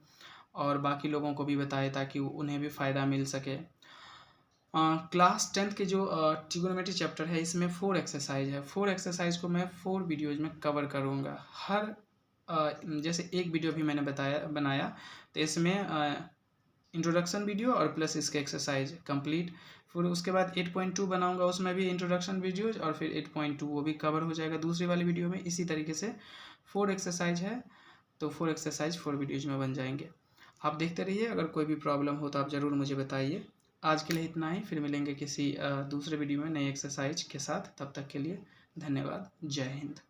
और बाकी लोगों को भी बताएं, ताकि उन्हें भी फ़ायदा मिल सके। क्लास 10th के जो ट्रिगोनोमेट्री चैप्टर है, इसमें 4 एक्सरसाइज है। 4 एक्सरसाइज को मैं 4 वीडियोज़ में कवर करूँगा। हर जैसे एक वीडियो भी मैंने बनाया, तो इसमें इंट्रोडक्शन वीडियो और प्लस इसके एक्सरसाइज कंप्लीट। फिर उसके बाद 8.2 बनाऊंगा, उसमें भी इंट्रोडक्शन वीडियोज, और फिर 8.2 वो भी कवर हो जाएगा दूसरी वाली वीडियो में। इसी तरीके से 4 एक्सरसाइज है, तो 4 एक्सरसाइज 4 वीडियोज में बन जाएंगे। आप देखते रहिए, अगर कोई भी प्रॉब्लम हो तो आप ज़रूर मुझे बताइए। आज के लिए इतना ही, फिर मिलेंगे किसी दूसरे वीडियो में नई एक्सरसाइज के साथ। तब तक के लिए धन्यवाद। जय हिंद।